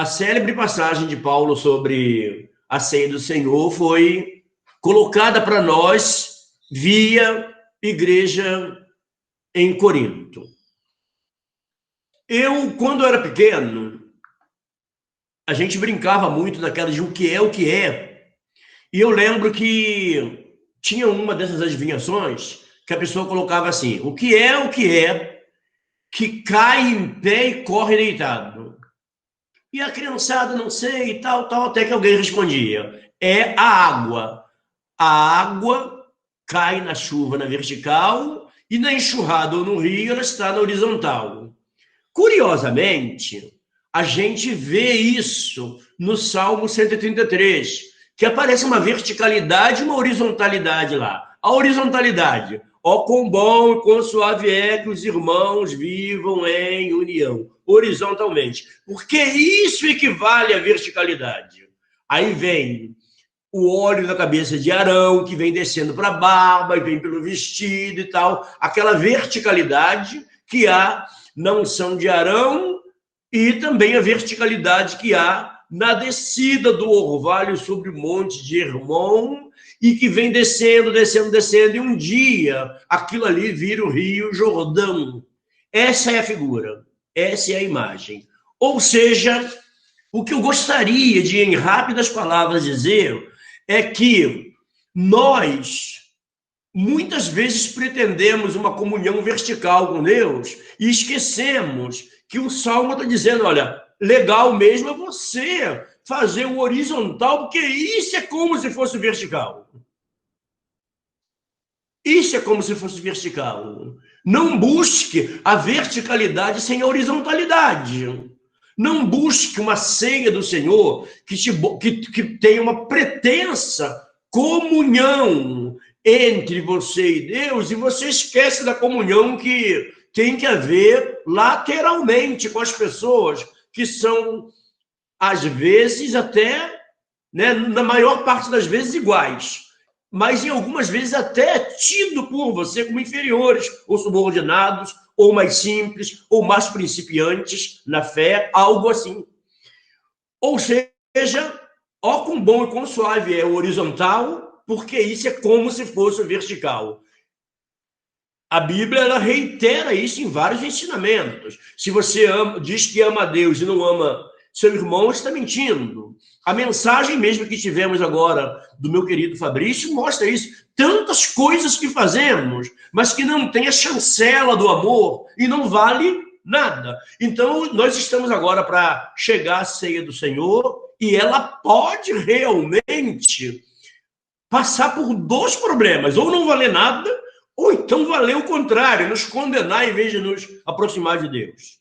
célebre passagem de Paulo sobre a ceia do Senhor foi colocada para nós via igreja em Corinto. Quando era pequeno, a gente brincava muito naquela de o que é o que é. E eu lembro que tinha uma dessas adivinhações que a pessoa colocava assim: o que é que cai em pé e corre deitado? E a criançada, não sei, e tal, até que alguém respondia: é a água. A água cai na chuva na vertical e na enxurrada ou no rio ela está na horizontal. Curiosamente, a gente vê isso no Salmo 133, que aparece uma verticalidade e uma horizontalidade lá. A horizontalidade: ó, quão bom e quão suave é que os irmãos vivam em união, horizontalmente. Porque isso equivale à verticalidade. Aí vem o óleo da cabeça de Arão, que vem descendo para a barba e vem pelo vestido e tal. Aquela verticalidade que há na unção de Arão e também a verticalidade que há na descida do orvalho sobre o monte de Hermon e que vem descendo, e um dia aquilo ali vira o Rio Jordão. Essa é a figura, essa é a imagem. Ou seja, o que eu gostaria de, em rápidas palavras, dizer é que nós muitas vezes pretendemos uma comunhão vertical com Deus e esquecemos que o Salmo está dizendo: olha, legal mesmo é você fazer o horizontal, porque isso é como se fosse vertical. Isso é como se fosse vertical. Não busque a verticalidade sem a horizontalidade. Não busque uma ceia do Senhor que tenha uma pretensa comunhão entre você e Deus, e você esquece da comunhão que tem que haver lateralmente com as pessoas, que são, às vezes, até, né, na maior parte das vezes, iguais, mas em algumas vezes até tido por você como inferiores, ou subordinados, ou mais simples, ou mais principiantes na fé, algo assim. Ou seja, ó, quão bom e quão suave é o horizontal, porque isso é como se fosse o vertical. A Bíblia, ela reitera isso em vários ensinamentos. Se você diz que ama a Deus e não ama seu irmão, está mentindo. A mensagem mesmo que tivemos agora do meu querido Fabrício mostra isso. Tantas coisas que fazemos, mas que não tem a chancela do amor e não vale nada. Então, nós estamos agora para chegar à ceia do Senhor e ela pode realmente passar por dois problemas: ou não valer nada, ou então valer o contrário, nos condenar em vez de nos aproximar de Deus.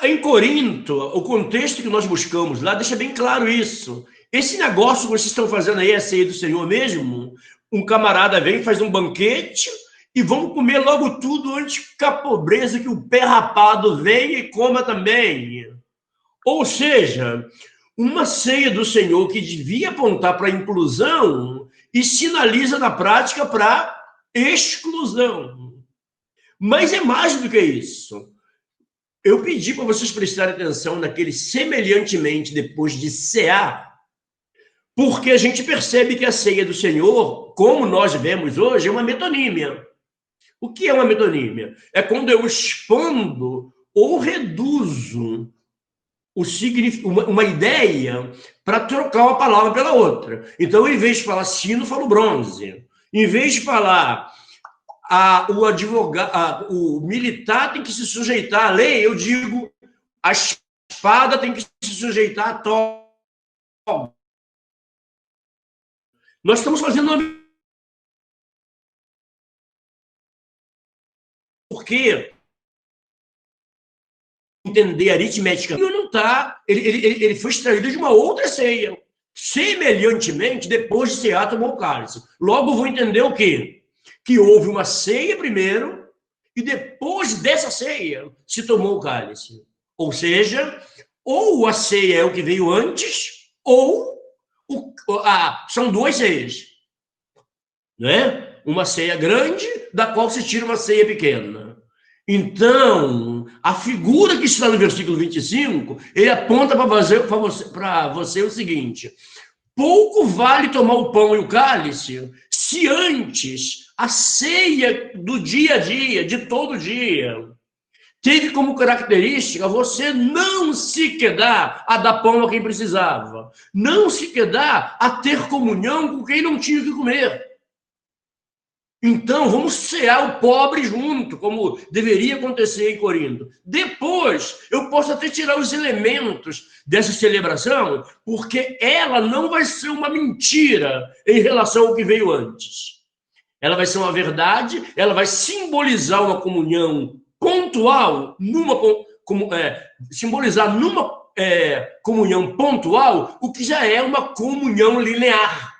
Em Corinto, o contexto que nós buscamos lá deixa bem claro isso. Esse negócio que vocês estão fazendo aí, a ceia do Senhor mesmo, um camarada vem, faz um banquete e vão comer logo tudo antes que a pobreza, que o pé rapado venha e coma também. Ou seja, uma ceia do Senhor que devia apontar para a inclusão e sinaliza na prática para exclusão. Mas é mais do que isso. Eu pedi para vocês prestarem atenção naquele semelhantemente depois de cear, porque a gente percebe que a ceia do Senhor, como nós vemos hoje, é uma metonímia. O que é uma metonímia? É quando eu expando ou reduzo uma ideia para trocar uma palavra pela outra. Então, em vez de falar sino, eu falo bronze. Em vez de falar o advogado, o militar tem que se sujeitar à lei, eu digo a espada tem que se sujeitar à toga. Nós estamos fazendo uma... Porque entender aritmética não está, ele foi extraído de uma outra ceia. Semelhantemente, depois de cear, tomou o cálice. Logo, vou entender o quê? Que houve uma ceia primeiro, e depois dessa ceia se tomou o cálice. Ou seja, ou a ceia é o que veio antes, ou são duas ceias. Não é? Uma ceia grande, da qual se tira uma ceia pequena. Então, a figura que está no versículo 25, ele aponta para você o seguinte: pouco vale tomar o pão e o cálice se antes a ceia do dia a dia, de todo dia, teve como característica você não se quedar a dar pão a quem precisava, não se quedar a ter comunhão com quem não tinha o que comer. Então, vamos cear o pobre junto, como deveria acontecer em Corinto. Depois, eu posso até tirar os elementos dessa celebração, porque ela não vai ser uma mentira em relação ao que veio antes. Ela vai ser uma verdade, ela vai simbolizar uma comunhão pontual, simbolizar numa comunhão pontual o que já é uma comunhão linear.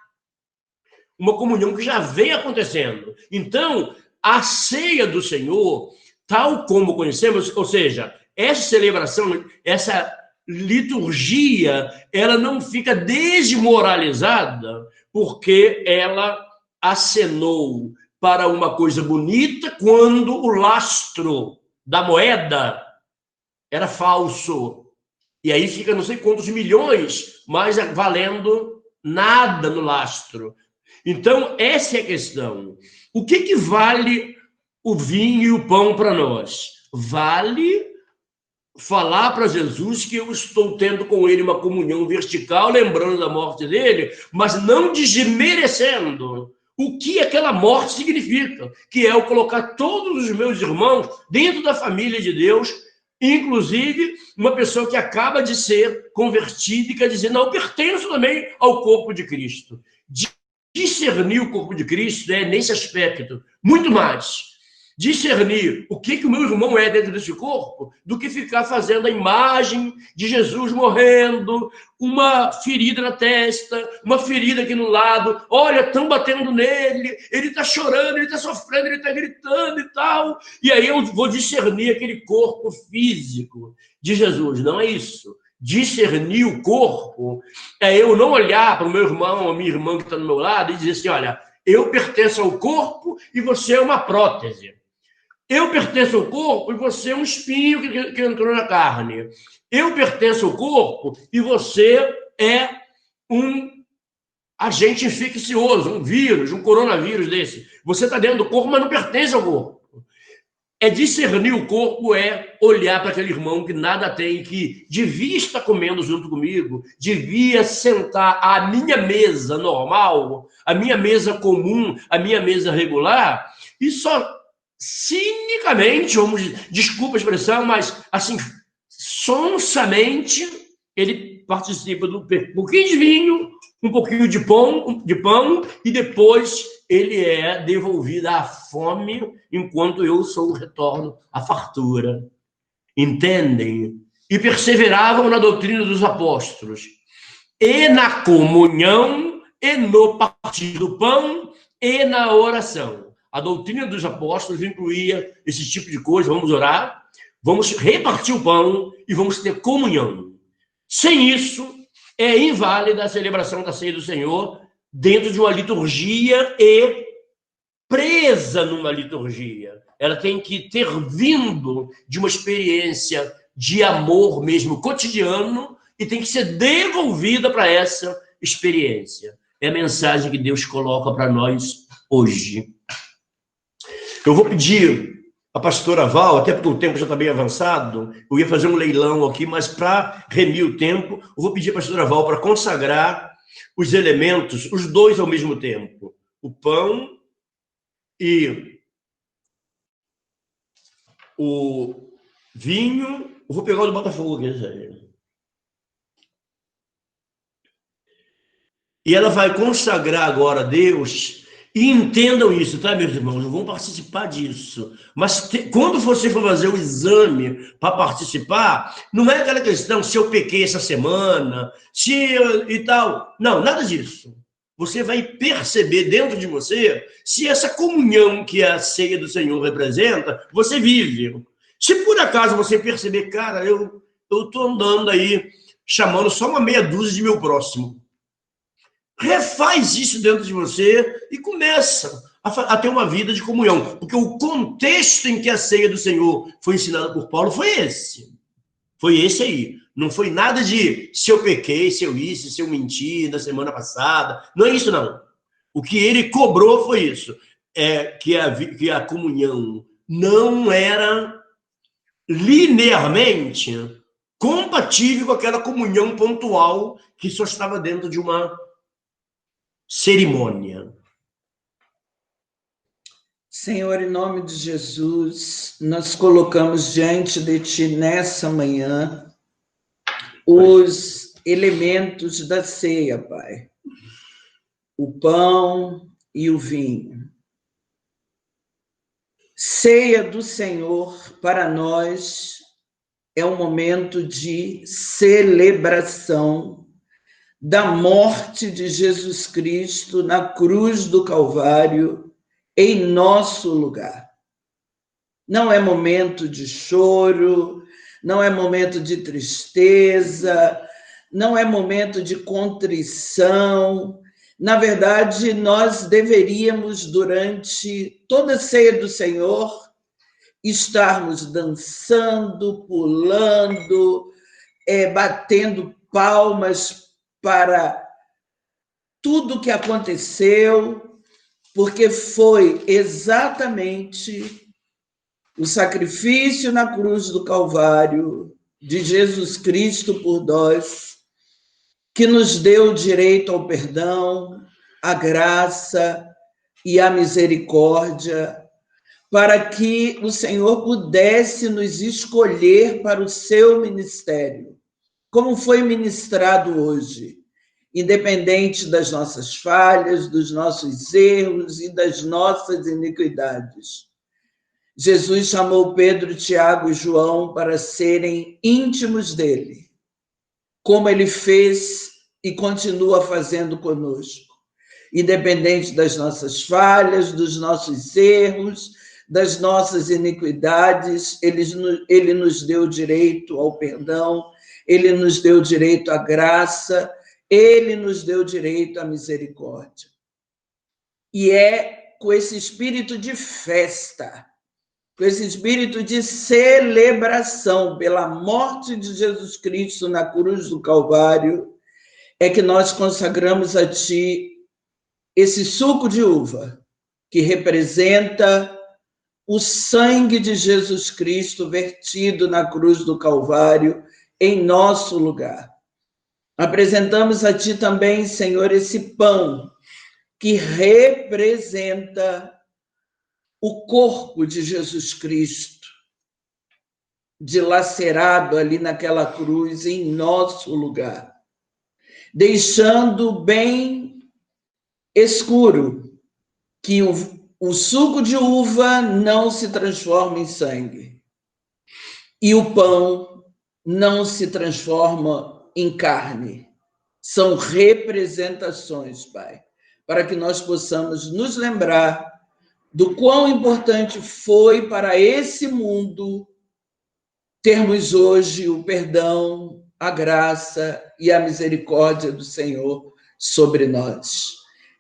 Uma comunhão que já vem acontecendo. Então, a ceia do Senhor, tal como conhecemos, ou seja, essa celebração, essa liturgia, ela não fica desmoralizada porque ela acenou para uma coisa bonita quando o lastro da moeda era falso. E aí fica não sei quantos milhões, mas valendo nada no lastro. Então, essa é a questão. O que vale o vinho e o pão para nós? Vale falar para Jesus que eu estou tendo com ele uma comunhão vertical, lembrando da morte dele, mas não desmerecendo o que aquela morte significa, que é eu colocar todos os meus irmãos dentro da família de Deus, inclusive uma pessoa que acaba de ser convertida e quer dizer, não, eu pertenço também ao corpo de Cristo. Discernir o corpo de Cristo é nesse aspecto, muito mais. Discernir o que o meu irmão é dentro desse corpo do que ficar fazendo a imagem de Jesus morrendo, uma ferida na testa, uma ferida aqui no lado, olha, estão batendo nele, ele está chorando, ele está sofrendo, ele está gritando e tal, e aí eu vou discernir aquele corpo físico de Jesus. Não é isso. Discernir o corpo é eu não olhar para o meu irmão ou a minha irmã que está do meu lado e dizer assim, olha, eu pertenço ao corpo e você é uma prótese. Eu pertenço ao corpo e você é um espinho que entrou na carne. Eu pertenço ao corpo e você é um agente infeccioso, um vírus, um coronavírus desse. Você está dentro do corpo, mas não pertence ao corpo. É discernir o corpo, é olhar para aquele irmão que nada tem, que devia estar comendo junto comigo, devia sentar à minha mesa normal, à minha mesa comum, à minha mesa regular, e só cinicamente, desculpa a expressão, mas assim, sonsamente, ele participa do pouquinho de vinho, um pouquinho de pão, e depois ele é devolvido à fome, enquanto eu sou o retorno à fartura. Entendem? E perseveravam na doutrina dos apóstolos, e na comunhão, e no partir do pão, e na oração. A doutrina dos apóstolos incluía esse tipo de coisa, vamos orar, vamos repartir o pão e vamos ter comunhão. Sem isso, é inválida a celebração da ceia do Senhor dentro de uma liturgia e presa numa liturgia. Ela tem que ter vindo de uma experiência de amor mesmo cotidiano e tem que ser devolvida para essa experiência. É a mensagem que Deus coloca para nós hoje. Eu vou pedir a pastora Val, até porque o tempo já está bem avançado, eu ia fazer um leilão aqui, mas para remir o tempo, eu vou pedir a pastora Val para consagrar os elementos, os dois ao mesmo tempo, o pão e o vinho. Eu vou pegar o do Botafogo aqui. E ela vai consagrar agora a Deus E entendam isso, tá, meus irmãos? Não vão participar disso. Mas quando você for fazer o exame para participar, não é aquela questão se eu pequei essa semana, e tal. Não, nada disso. Você vai perceber dentro de você se essa comunhão que a ceia do Senhor representa, você vive. Se por acaso você perceber, cara, eu estou andando aí chamando só uma meia dúzia de meu próximo. Refaz isso dentro de você e começa a ter uma vida de comunhão. Porque o contexto em que a ceia do Senhor foi ensinada por Paulo foi esse. Foi esse aí. Não foi nada de se eu pequei, se eu isso, se eu menti na semana passada. Não é isso, não. O que ele cobrou foi isso. Que a comunhão não era linearmente compatível com aquela comunhão pontual que só estava dentro de uma cerimônia. Senhor, em nome de Jesus, nós colocamos diante de Ti nessa manhã os elementos da ceia, Pai. O pão e o vinho. Ceia do Senhor, para nós, é um momento de celebração da morte de Jesus Cristo na cruz do Calvário, em nosso lugar. Não é momento de choro, não é momento de tristeza, não é momento de contrição. Na verdade, nós deveríamos, durante toda a ceia do Senhor, estarmos dançando, pulando, batendo palmas para tudo que aconteceu, porque foi exatamente o sacrifício na cruz do Calvário de Jesus Cristo por nós que nos deu o direito ao perdão, a graça e a misericórdia, para que o Senhor pudesse nos escolher para o seu ministério, como foi ministrado hoje, independente das nossas falhas, dos nossos erros e das nossas iniquidades. Jesus chamou Pedro, Tiago e João para serem íntimos dele, como ele fez e continua fazendo conosco, independente das nossas falhas, dos nossos erros, das nossas iniquidades. Ele nos deu direito ao perdão, ele nos deu direito à graça, ele nos deu direito à misericórdia. E é com esse espírito de festa, com esse espírito de celebração pela morte de Jesus Cristo na cruz do Calvário, é que nós consagramos a Ti esse suco de uva, que representa o sangue de Jesus Cristo vertido na cruz do Calvário em nosso lugar. Apresentamos a Ti também, Senhor, esse pão que representa o corpo de Jesus Cristo, dilacerado ali naquela cruz em nosso lugar, deixando bem escuro que o suco de uva não se transforma em sangue e o pão não se transforma em carne. São representações, Pai, para que nós possamos nos lembrar do quão importante foi para esse mundo termos hoje o perdão, a graça e a misericórdia do Senhor sobre nós.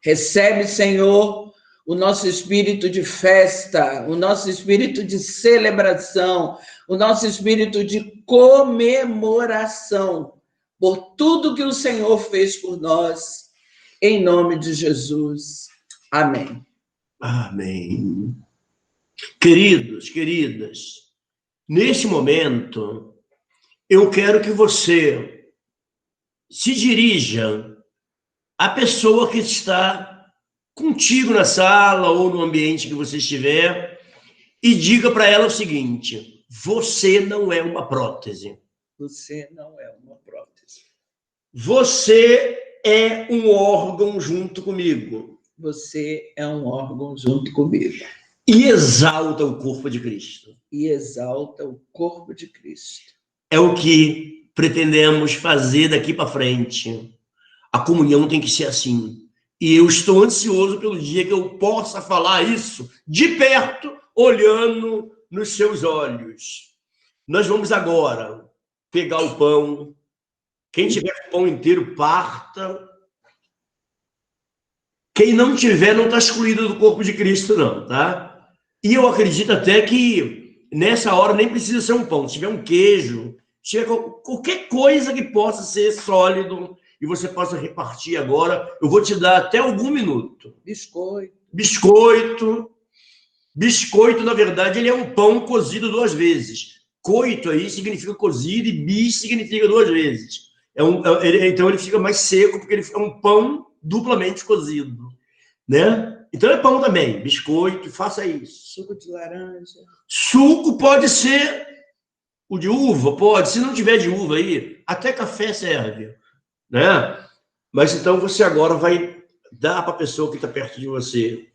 Recebe, Senhor, o nosso espírito de festa, o nosso espírito de celebração, o nosso espírito de comemoração por tudo que o Senhor fez por nós, em nome de Jesus. Amém. Amém. Queridos, queridas, neste momento, eu quero que você se dirija à pessoa que está contigo na sala ou no ambiente que você estiver e diga para ela o seguinte: você não é uma prótese. Você não é uma prótese. Você é um órgão junto comigo. você é um órgão junto comigo. E exalta o corpo de Cristo. E exalta o corpo de Cristo. É o que pretendemos fazer daqui para frente. A comunhão tem que ser assim. E eu estou ansioso pelo dia que eu possa falar isso de perto, olhando nos seus olhos. Nós vamos agora pegar o pão. Quem tiver o pão inteiro, parta. Quem não tiver, não está excluído do corpo de Cristo, não, tá? E eu acredito até que nessa hora nem precisa ser um pão. Se tiver um queijo, se tiver qualquer coisa que possa ser sólido e você possa repartir agora, eu vou te dar até algum minuto. Biscoito. Biscoito, na verdade, ele é um pão cozido 2 vezes. Coito aí significa cozido e bis significa 2 vezes. Então ele fica mais seco porque ele é um pão duplamente cozido, né? Então é pão também, biscoito, faça isso. Suco de laranja. Suco pode ser o de uva, pode. Se não tiver de uva aí, até café serve, né? Mas então você agora vai dar para a pessoa que está perto de você.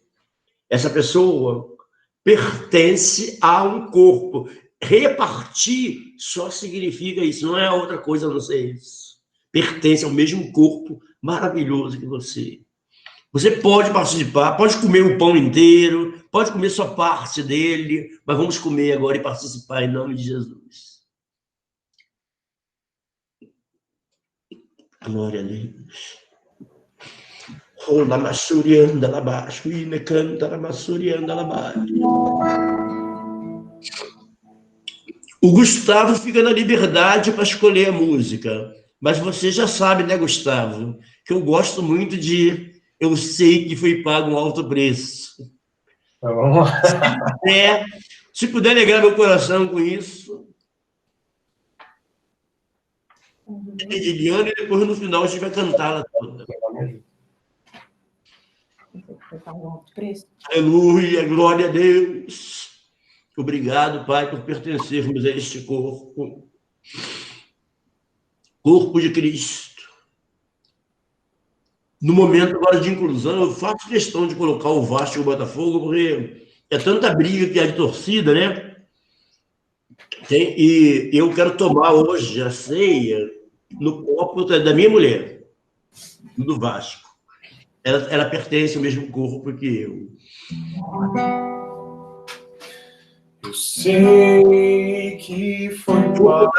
Essa pessoa pertence a um corpo. Repartir só significa isso, não é outra coisa a não ser isso. Pertence ao mesmo corpo maravilhoso que você. Você pode participar, pode comer o pão inteiro, pode comer só parte dele, mas vamos comer agora e participar em nome de Jesus. Glória a Deus. O Gustavo fica na liberdade para escolher a música. Mas você já sabe, né, Gustavo, que eu gosto muito de Eu Sei Que Foi Pago um Alto Preço. Então, vamos lá. Se puder alegrar meu coração com isso. Ediliano, e depois no final a gente vai cantá-la toda. Foi pago um alto preço. Aleluia, glória a Deus. Obrigado, Pai, por pertencermos a este corpo. Corpo de Cristo. No momento agora de inclusão, eu faço questão de colocar o Vasco e o Botafogo, porque é tanta briga que há de torcida, né? E eu quero tomar hoje a ceia no copo da minha mulher, do Vasco. Ela pertence ao mesmo corpo que eu. Eu sei que foi pago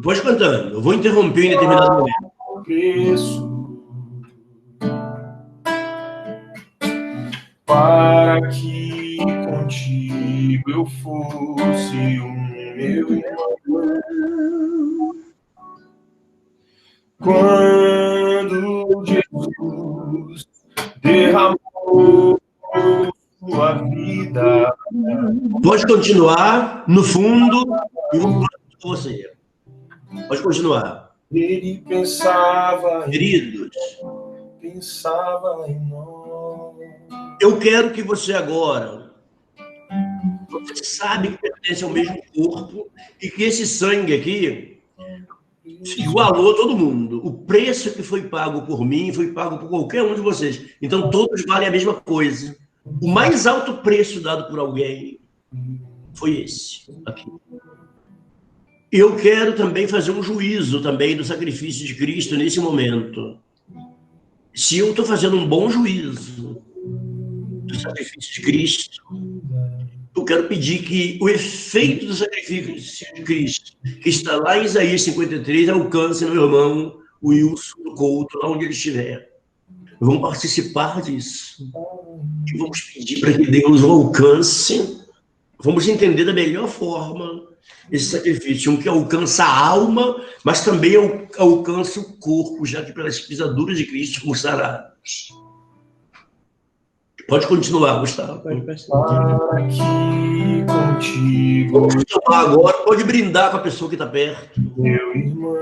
Pode cantando. Eu vou interromper em determinado momento. preço para que contigo eu fosse o meu irmão. Quando Jesus derramou sua vida. Pode continuar no fundo e eu vou com você. Pode continuar. Ele pensava Queridos, pensava em nós. eu quero que você agora, você sabe que pertence ao mesmo corpo e que esse sangue aqui igualou todo mundo. O preço que foi pago por mim foi pago por qualquer um de vocês. Então todos valem a mesma coisa. O mais alto preço dado por alguém foi esse aqui. Eu quero também fazer um juízo também do sacrifício de Cristo nesse momento. Se eu estou fazendo um bom juízo do sacrifício de Cristo, eu quero pedir que o efeito do sacrifício de Cristo, que está lá em Isaías 53, alcance meu irmão Wilson Couto, lá onde ele estiver. Vamos participar disso. E vamos pedir para que Deus o alcance. Vamos entender da melhor forma esse sacrifício, um que alcança a alma, mas também alcança o corpo, já que pelas pisaduras de Cristo fomos sarados. Pode continuar, Gustavo. Aqui contigo, Vamos tomar agora, pode brindar com a pessoa que está perto. meu irmão.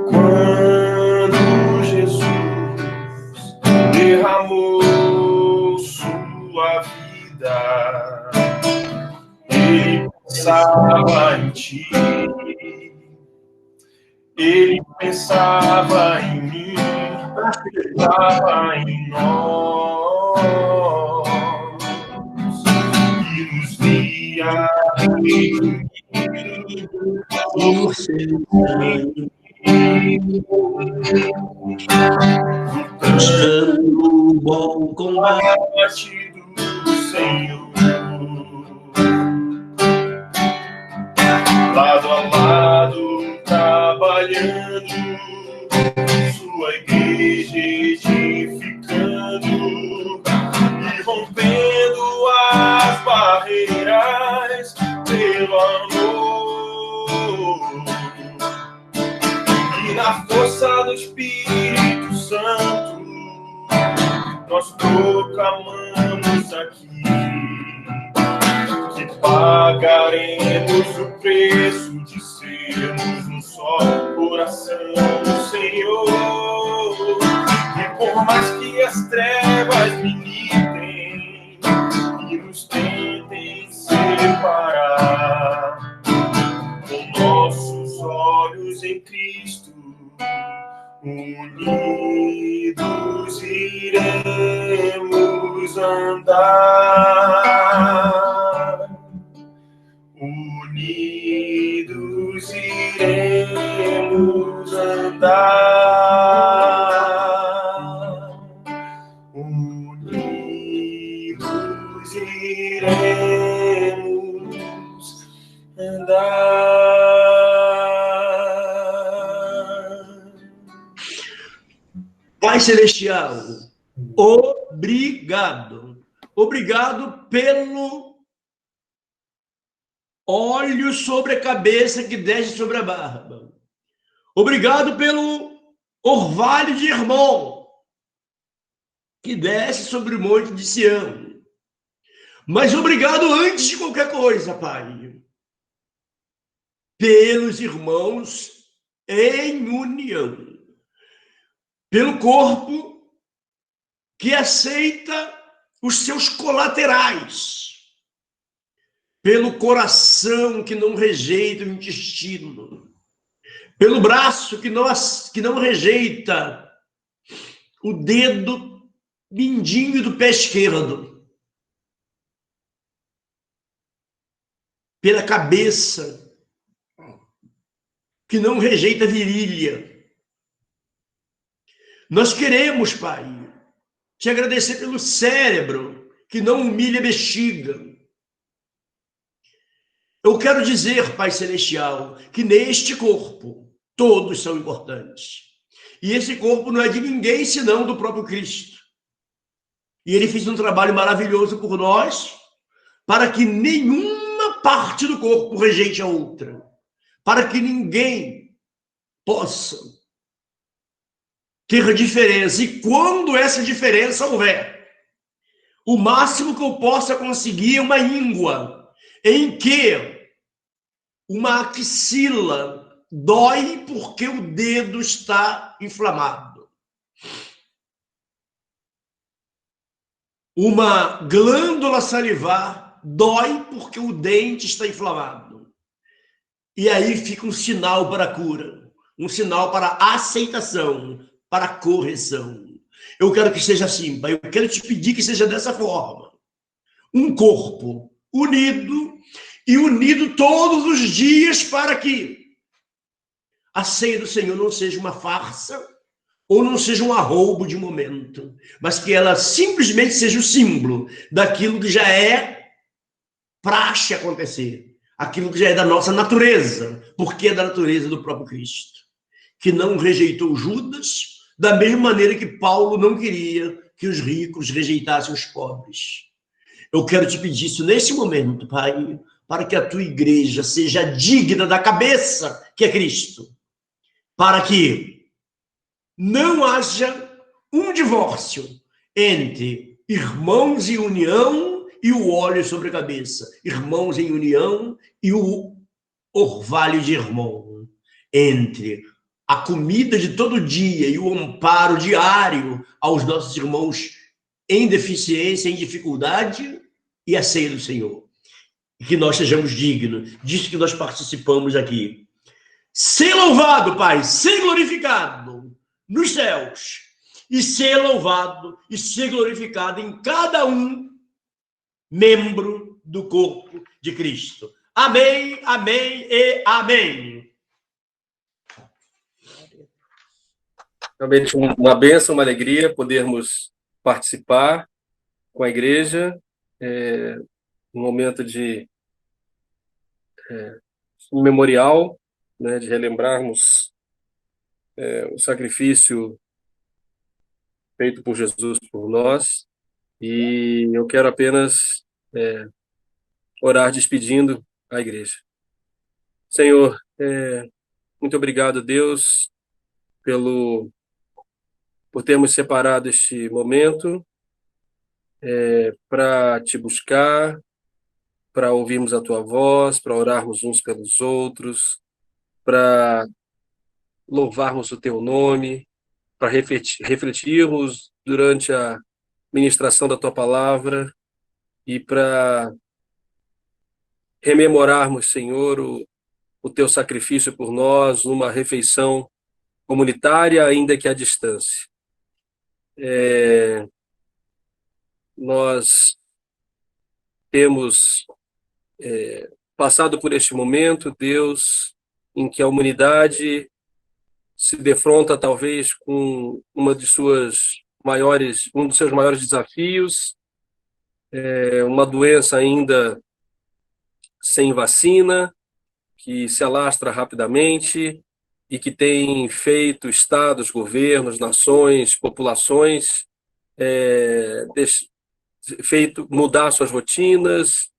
Quando Jesus derramou sua vida, ele pensava em ti, ele pensava em mim. estava em nós e nos via por seu sangue, buscando o bom combate do Senhor, lado a lado, trabalhando, sua igreja edificando e rompendo as barreiras pelo amor. E na força do Espírito Santo, nós proclamamos aqui que pagaremos o preço de sermos um só coração do Senhor. E por mais que as trevas militem e nos tentem separar, com nossos olhos em Cristo, unidos iremos andar. Unidos iremos andar. Unidos iremos andar. Pai Celestial, obrigado. Obrigado pelo óleo sobre a cabeça que desce sobre a barba. Obrigado pelo orvalho de Hermon que desce sobre o monte de Sião. Mas obrigado antes de qualquer coisa, Pai, pelos irmãos em união. Pelo corpo que aceita os seus colaterais, pelo coração que não rejeita o intestino, pelo braço que não rejeita o dedo mindinho do pé esquerdo, pela cabeça que não rejeita a virilha. Nós queremos, Pai, te agradecer pelo cérebro que não humilha a bexiga. Eu quero dizer, Pai Celestial, que neste corpo todos são importantes. E esse corpo não é de ninguém senão do próprio Cristo. E ele fez um trabalho maravilhoso por nós, para que nenhuma parte do corpo rejeite a outra. Para que ninguém possa ter diferença. E quando essa diferença houver, o máximo que eu possa conseguir é uma íngua em que uma axila dói porque o dedo está inflamado. Uma glândula salivar dói porque o dente está inflamado. E aí fica um sinal para a cura, um sinal para a aceitação, para a correção. Eu quero que seja assim, Pai. Eu quero te pedir que seja dessa forma. Um corpo unido e unido todos os dias para que a ceia do Senhor não seja uma farsa ou não seja um arroubo de momento, mas que ela simplesmente seja o símbolo daquilo que já é praxe acontecer, aquilo que já é da nossa natureza, porque é da natureza do próprio Cristo, que não rejeitou Judas, da mesma maneira que Paulo não queria que os ricos rejeitassem os pobres. Eu quero te pedir isso nesse momento, Pai, para que a tua igreja seja digna da cabeça, que é Cristo. Para que não haja um divórcio entre irmãos em união e o óleo sobre a cabeça. Irmãos em união e o orvalho de Hermon. Entre a comida de todo dia e o amparo diário aos nossos irmãos em deficiência, em dificuldade, e a ceia do Senhor. E que nós sejamos dignos disso que nós participamos aqui. Ser louvado, Pai, ser glorificado nos céus e ser louvado e ser glorificado em cada um membro do corpo de Cristo. Amém, amém e amém. Realmente uma bênção, uma alegria podermos participar com a igreja, um momento de um memorial, né, de relembrarmos o sacrifício feito por Jesus por nós, e eu quero apenas orar despedindo a igreja. Senhor, muito obrigado, Deus, por termos separado este momento para te buscar, para ouvirmos a tua voz, para orarmos uns pelos outros, para louvarmos o teu nome, para refletirmos durante a ministração da tua palavra e para rememorarmos, Senhor, o teu sacrifício por nós numa refeição comunitária, ainda que à distância. Nós temos passado por este momento, Deus, em que a humanidade se defronta talvez com um dos seus maiores desafios, uma doença ainda sem vacina, que se alastra rapidamente e que tem feito estados, governos, nações, populações feito mudar suas rotinas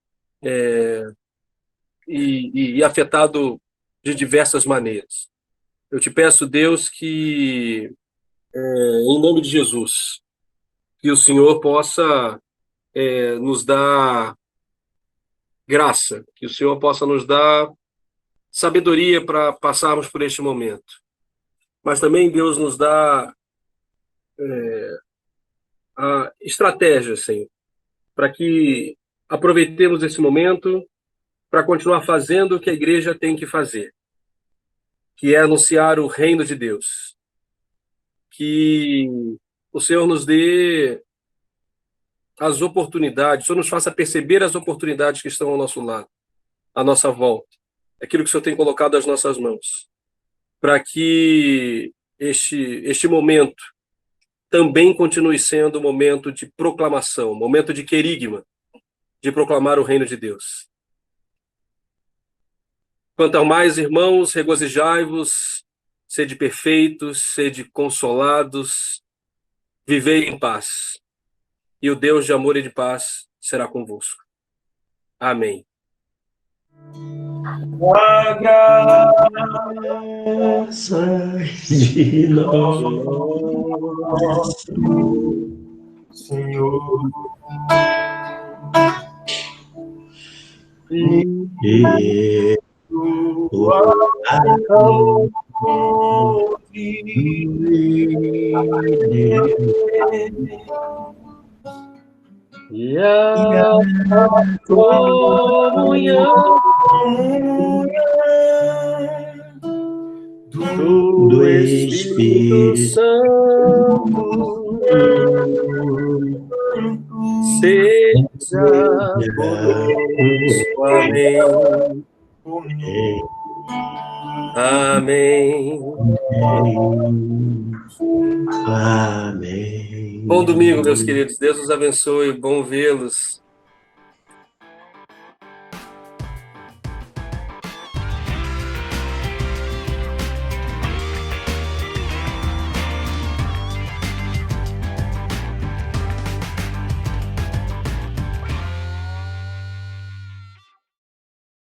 e afetado de diversas maneiras. Eu te peço, Deus, que, em nome de Jesus, que o Senhor possa nos dar graça, que o Senhor possa nos dar sabedoria para passarmos por este momento. Mas também, Deus, nos dá a estratégia, Senhor, para que aproveitemos esse momento para continuar fazendo o que a igreja tem que fazer, que é anunciar o reino de Deus. Que o Senhor nos dê as oportunidades, o Senhor nos faça perceber as oportunidades que estão ao nosso lado, à nossa volta, aquilo que o Senhor tem colocado às nossas mãos, para que este momento também continue sendo um momento de proclamação, um momento de querigma, de proclamar o reino de Deus. Quanto ao mais, irmãos, regozijai-vos, sede perfeitos, sede consolados, vivei em paz, e o Deus de amor e de paz será convosco. Amém. A graça de nosso Senhor e o amor E a comunhão do Espírito Santo seja conosco. Amém. Amém. Bom domingo, meus queridos. Deus os abençoe. Bom vê-los.